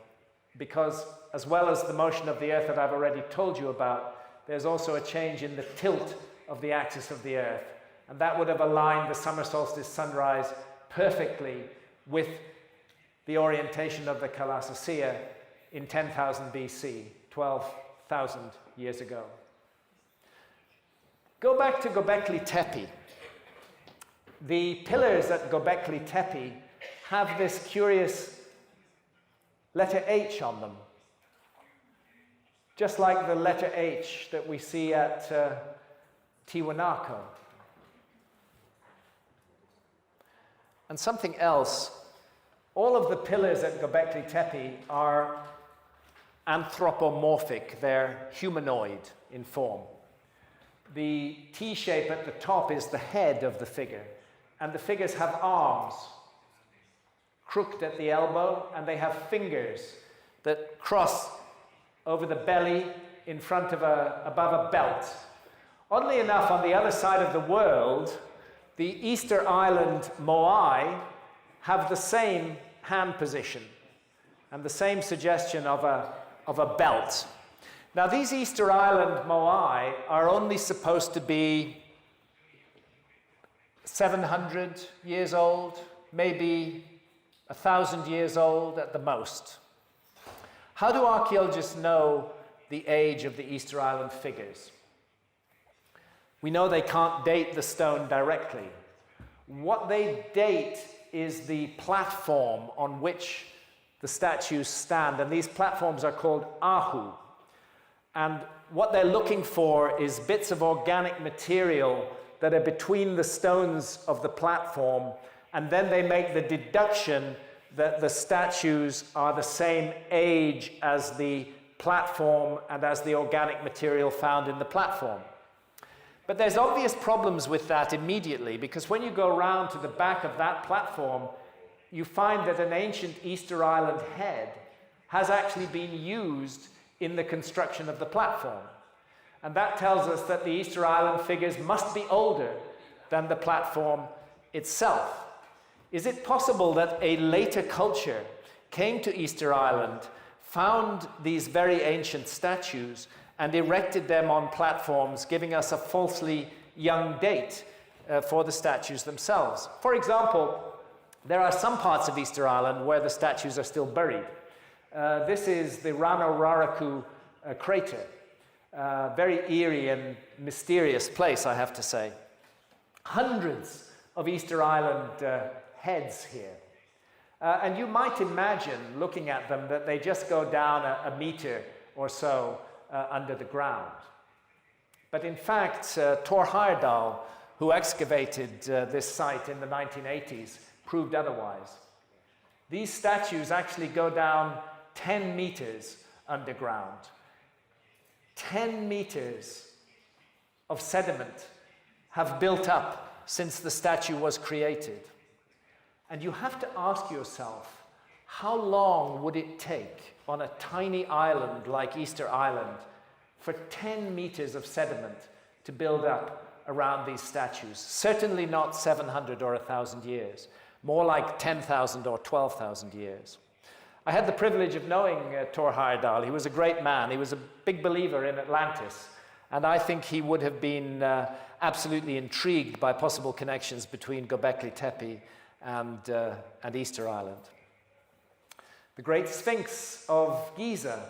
because as well as the motion of the Earth that I've already told you about, there's also a change in the tilt of the axis of the Earth, and that would have aligned the summer solstice sunrise perfectly with the orientation of the Kalasasea in 10,000 BC, 12,000 years ago. Go back to Göbekli Tepe. The pillars at Göbekli Tepe have this curious letter H on them, just like the letter H that we see at Tiwanaku. And something else, all of the pillars at Göbekli Tepe are anthropomorphic, they're humanoid in form. The T shape at the top is the head of the figure, and the figures have arms, crooked at the elbow, and they have fingers that cross over the belly in front of above a belt. Oddly enough, on the other side of the world, the Easter Island Moai have the same hand position and the same suggestion of a belt. Now, these Easter Island Moai are only supposed to be 700 years old, maybe 1,000 years old at the most. How do archaeologists know the age of the Easter Island figures? We know they can't date the stone directly. What they date is the platform on which the statues stand, and these platforms are called ahu. And what they're looking for is bits of organic material that are between the stones of the platform, and then they make the deduction that the statues are the same age as the platform and as the organic material found in the platform. But there's obvious problems with that immediately, because when you go around to the back of that platform, you find that an ancient Easter Island head has actually been used in the construction of the platform. And that tells us that the Easter Island figures must be older than the platform itself. Is it possible that a later culture came to Easter Island, found these very ancient statues, and erected them on platforms, giving us a falsely young date for the statues themselves? For example, there are some parts of Easter Island where the statues are still buried. This is the Rano-Raraku crater. Very eerie and mysterious place, I have to say. Hundreds of Easter Island heads here. And you might imagine, looking at them, that they just go down a meter or so under the ground. But in fact, Thor Heyerdahl, who excavated this site in the 1980s, proved otherwise. These statues actually go down 10 meters underground. 10 meters of sediment have built up since the statue was created. And you have to ask yourself, how long would it take on a tiny island like Easter Island for 10 meters of sediment to build up around these statues? Certainly not 700 or 1,000 years, more like 10,000 or 12,000 years. I had the privilege of knowing Thor Heyerdahl. He was a great man. He was a big believer in Atlantis. And I think he would have been absolutely intrigued by possible connections between Göbekli Tepe and Easter Island. The Great Sphinx of Giza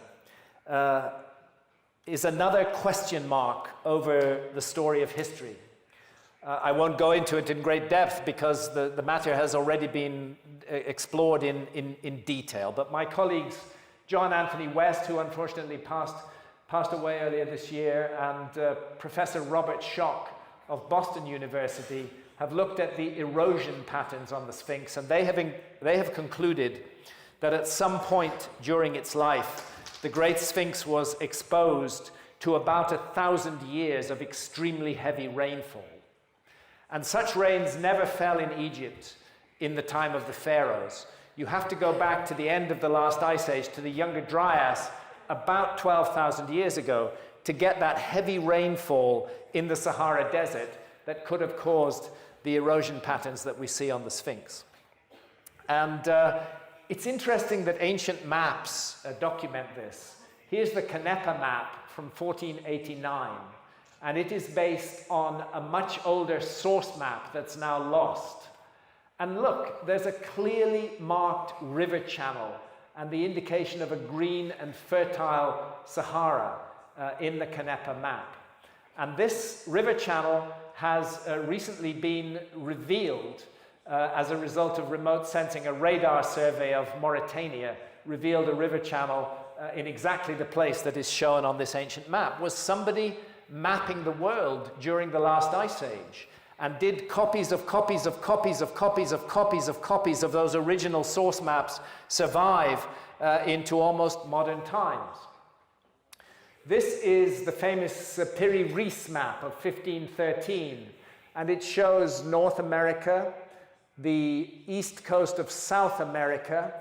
is another question mark over the story of history. I won't go into it in great depth because the matter has already been explored in detail. But my colleagues, John Anthony West, who unfortunately passed away earlier this year, and Professor Robert Schock of Boston University, have looked at the erosion patterns on the Sphinx, and they have concluded that at some point during its life, the Great Sphinx was exposed to about 1,000 years of extremely heavy rainfall. And such rains never fell in Egypt in the time of the pharaohs. You have to go back to the end of the last ice age, to the Younger Dryas, about 12,000 years ago, to get that heavy rainfall in the Sahara Desert that could have caused the erosion patterns that we see on the Sphinx. And it's interesting that ancient maps document this. Here's the Canepa map from 1489. And it is based on a much older source map that's now lost. And look, there's a clearly marked river channel and the indication of a green and fertile Sahara in the Canepa map. And this river channel has recently been revealed as a result of remote sensing. A radar survey of Mauritania revealed a river channel in exactly the place that is shown on this ancient map. Was somebody mapping the world during the last ice age and did copies of copies of copies of copies of copies of copies of those original source maps survive into almost modern times? This is the famous Piri Reis map of 1513, and it shows North America, the east coast of South America,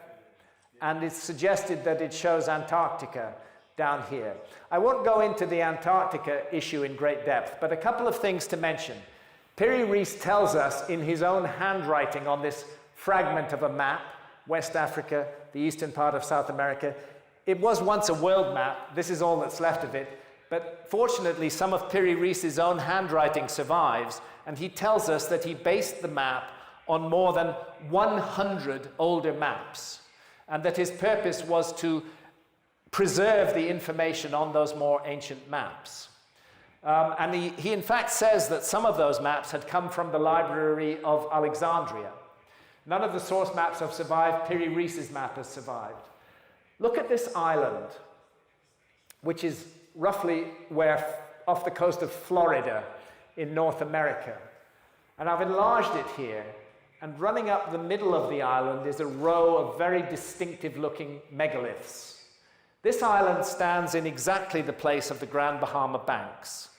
and it's suggested that it shows Antarctica down here. I won't go into the Antarctica issue in great depth, but a couple of things to mention. Piri Reis tells us in his own handwriting on this fragment of a map, West Africa, the eastern part of South America. It was once a world map. This is all that's left of it. But fortunately, some of Piri Reis's own handwriting survives, and he tells us that he based the map on more than 100 older maps, and that his purpose was to preserve the information on those more ancient maps. And he in fact says that some of those maps had come from the Library of Alexandria. None of the source maps have survived. Piri Reis's map has survived. Look at this island, which is roughly off the coast of Florida in North America. And I've enlarged it here, and running up the middle of the island is a row of very distinctive looking megaliths. This island stands in exactly the place of the Grand Bahama Banks.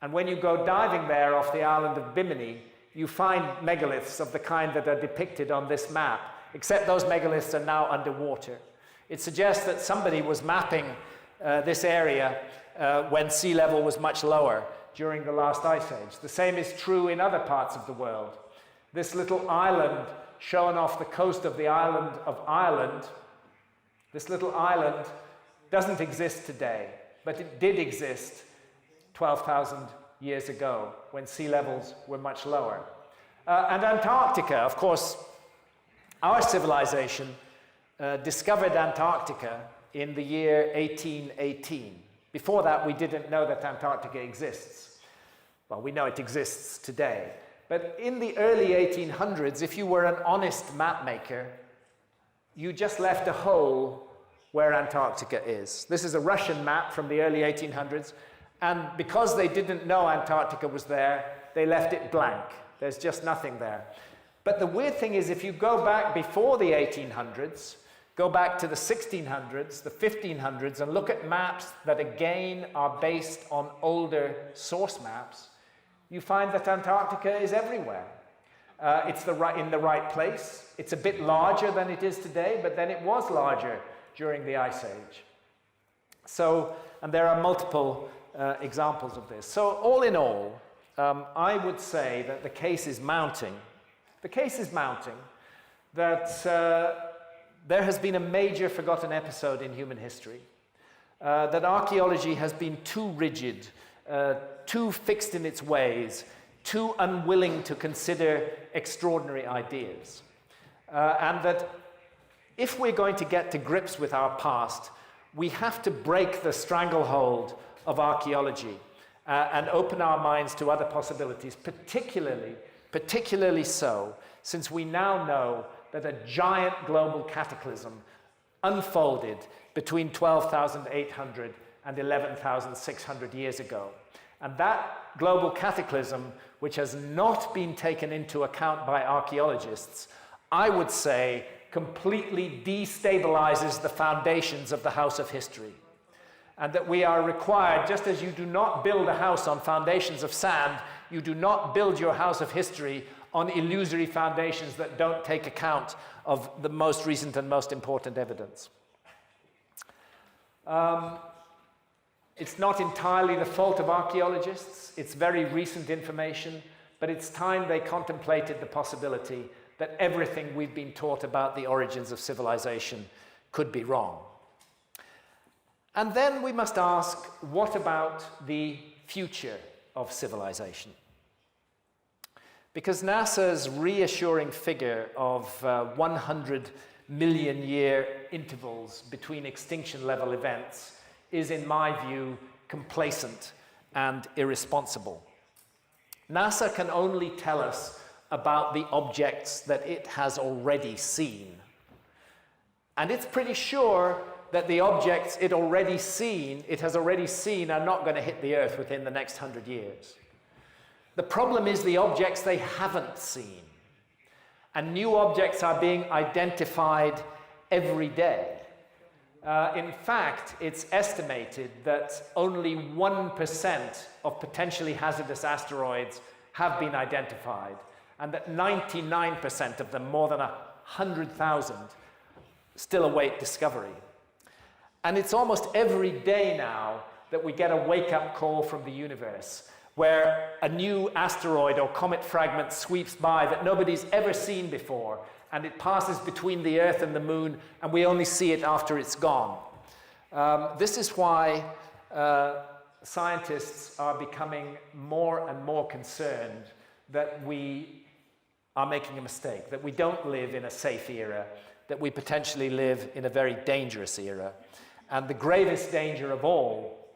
And when you go diving there off the island of Bimini, you find megaliths of the kind that are depicted on this map, except those megaliths are now underwater. It suggests that somebody was mapping this area when sea level was much lower during the last ice age. The same is true in other parts of the world. This little island shown off the coast of the island of Ireland, this little island doesn't exist today, but it did exist 12,000 years ago when sea levels were much lower. And Antarctica, of course, our civilization discovered Antarctica in the year 1818. Before that, we didn't know that Antarctica exists. Well, we know it exists today. But in the early 1800s, if you were an honest map maker, you just left a hole where Antarctica is. This is a Russian map from the early 1800s, and because they didn't know Antarctica was there, they left it blank. There's just nothing there. But the weird thing is, if you go back before the 1800s, go back to the 1600s, the 1500s, and look at maps that again are based on older source maps, you find that Antarctica is everywhere. It's in the right place. It's a bit larger than it is today, but then it was larger during the Ice Age. So, and there are multiple examples of this. So all in all, I would say that the case is mounting. The case is mounting that there has been a major forgotten episode in human history, that archaeology has been too rigid, too fixed in its ways, too unwilling to consider extraordinary ideas. And that if we're going to get to grips with our past, we have to break the stranglehold of archaeology and open our minds to other possibilities, particularly so, since we now know that a giant global cataclysm unfolded between 12,800 and 11,600 years ago. And that global cataclysm, which has not been taken into account by archaeologists, I would say completely destabilizes the foundations of the house of history. And that we are required, just as you do not build a house on foundations of sand, you do not build your house of history on illusory foundations that don't take account of the most recent and most important evidence. It's not entirely the fault of archaeologists. It's very recent information, but it's time they contemplated the possibility that everything we've been taught about the origins of civilization could be wrong. And then we must ask, what about the future of civilization? Because NASA's reassuring figure of 100 million year intervals between extinction level events is, in my view, complacent and irresponsible. NASA can only tell us about the objects that it has already seen. And it's pretty sure that the objects it has already seen are not going to hit the Earth within the next 100 years. The problem is the objects they haven't seen. And new objects are being identified every day. In fact, it's estimated that only 1% of potentially hazardous asteroids have been identified, and that 99% of them, more than 100,000, still await discovery. And it's almost every day now that we get a wake-up call from the universe, where a new asteroid or comet fragment sweeps by that nobody's ever seen before, and it passes between the Earth and the Moon, and we only see it after it's gone. This is why scientists are becoming more and more concerned that we are making a mistake, that we don't live in a safe era, that we potentially live in a very dangerous era. And the gravest danger of all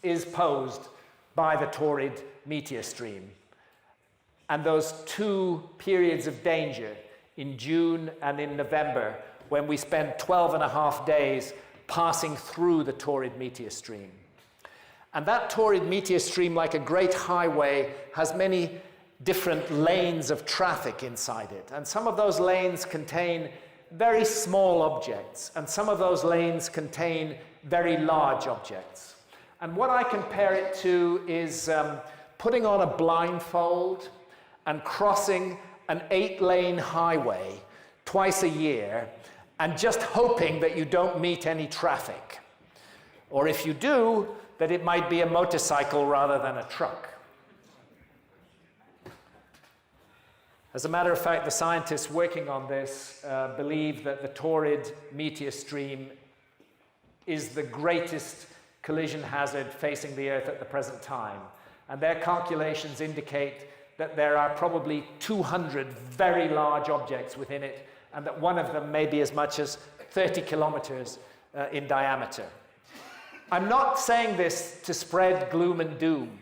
is posed by the torrid meteor stream. And those two periods of danger, in June and in November, when we spend 12.5 days passing through the torrid meteor stream. And that torrid meteor stream, like a great highway, has many different lanes of traffic inside it. And some of those lanes contain very small objects, and some of those lanes contain very large objects. And what I compare it to is putting on a blindfold and crossing an 8-lane highway twice a year and just hoping that you don't meet any traffic. Or if you do, that it might be a motorcycle rather than a truck. As a matter of fact, the scientists working on this believe that the Taurid meteor stream is the greatest collision hazard facing the Earth at the present time. And their calculations indicate that there are probably 200 very large objects within it, and that one of them may be as much as 30 kilometers in diameter. I'm not saying this to spread gloom and doom.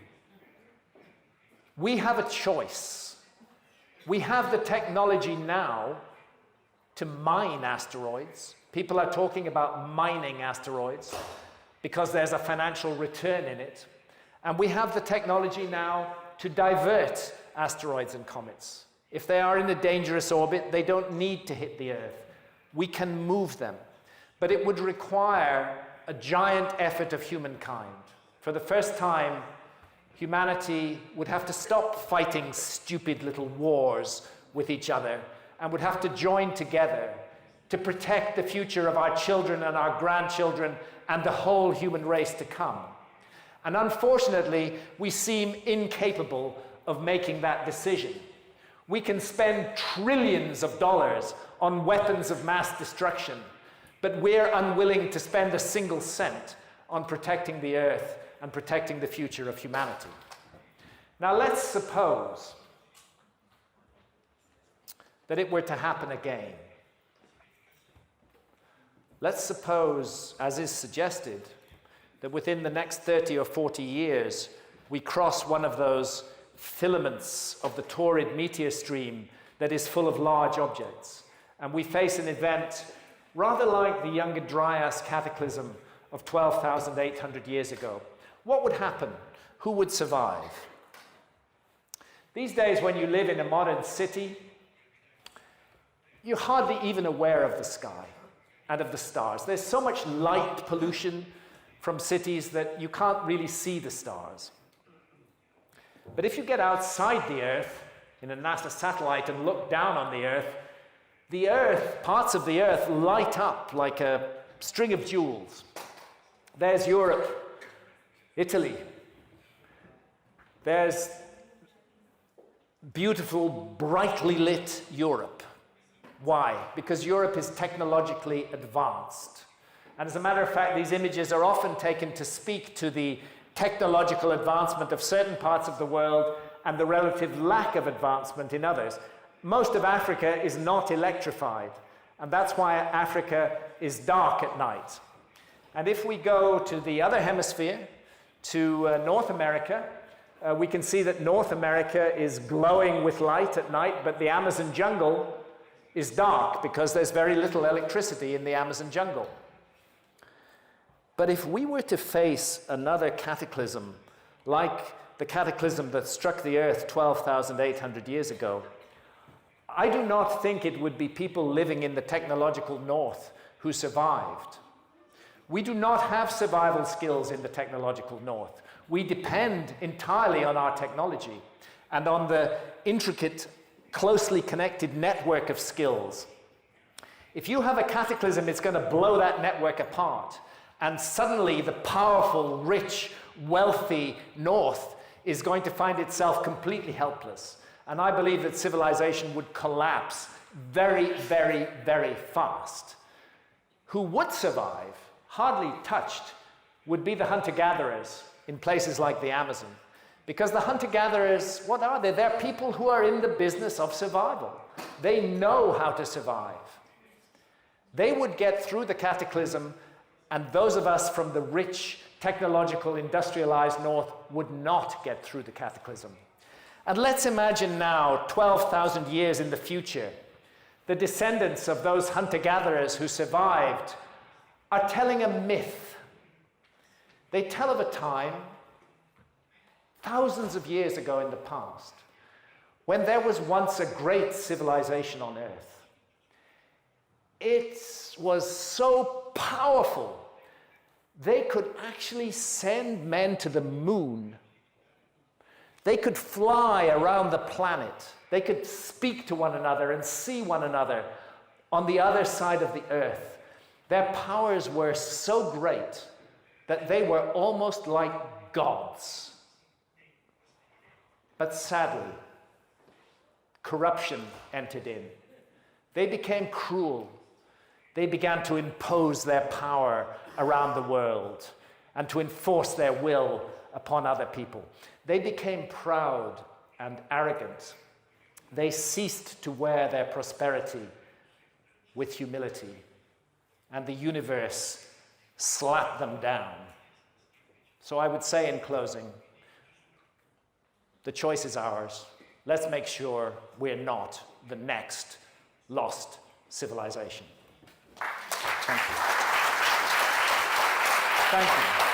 We have a choice. We have the technology now to mine asteroids. People are talking about mining asteroids because there's a financial return in it. And we have the technology now to divert asteroids and comets. If they are in a dangerous orbit, they don't need to hit the Earth. We can move them. But it would require a giant effort of humankind. For the first time, humanity would have to stop fighting stupid little wars with each other and would have to join together to protect the future of our children and our grandchildren and the whole human race to come. And unfortunately, we seem incapable of making that decision. We can spend trillions of dollars on weapons of mass destruction, but we're unwilling to spend a single cent on protecting the Earth and protecting the future of humanity. Now let's suppose that it were to happen again. Let's suppose, as is suggested, that within the next 30 or 40 years, we cross one of those filaments of the Taurid meteor stream that is full of large objects, and we face an event rather like the Younger Dryas cataclysm of 12,800 years ago. What would happen? Who would survive? These days, when you live in a modern city, you're hardly even aware of the sky and of the stars. There's so much light pollution from cities that you can't really see the stars. But if you get outside the Earth in a NASA satellite and look down on the Earth, parts of the Earth light up like a string of jewels. There's Europe, Italy. There's beautiful, brightly lit Europe. Why? Because Europe is technologically advanced. And as a matter of fact, these images are often taken to speak to the technological advancement of certain parts of the world and the relative lack of advancement in others. Most of Africa is not electrified, and that's why Africa is dark at night. And if we go to the other hemisphere, to North America, we can see that North America is glowing with light at night, but the Amazon jungle is dark because there's very little electricity in the Amazon jungle. But if we were to face another cataclysm, like the cataclysm that struck the Earth 12,800 years ago, I do not think it would be people living in the technological north who survived. We do not have survival skills in the technological north. We depend entirely on our technology and on the intricate, closely connected network of skills. If you have a cataclysm, it's going to blow that network apart. And suddenly the powerful, rich, wealthy north is going to find itself completely helpless. And I believe that civilization would collapse very, very, very fast. Who would survive, hardly touched, would be the hunter-gatherers in places like the Amazon. Because the hunter-gatherers, what are they? They're people who are in the business of survival. They know how to survive. They would get through the cataclysm, and those of us from the rich, technological, industrialized north would not get through the cataclysm. And let's imagine now, 12,000 years in the future, the descendants of those hunter-gatherers who survived are telling a myth. They tell of a time, thousands of years ago in the past, when there was once a great civilization on Earth. It was so powerful, they could actually send men to the moon. They could fly around the planet. They could speak to one another and see one another on the other side of the Earth. Their powers were so great that they were almost like gods. But sadly, corruption entered in. They became cruel. They began to impose their power around the world and to enforce their will upon other people. They became proud and arrogant. They ceased to wear their prosperity with humility, and the universe slapped them down. So I would say in closing, the choice is ours. Let's make sure we're not the next lost civilization. Thank you. Thank you.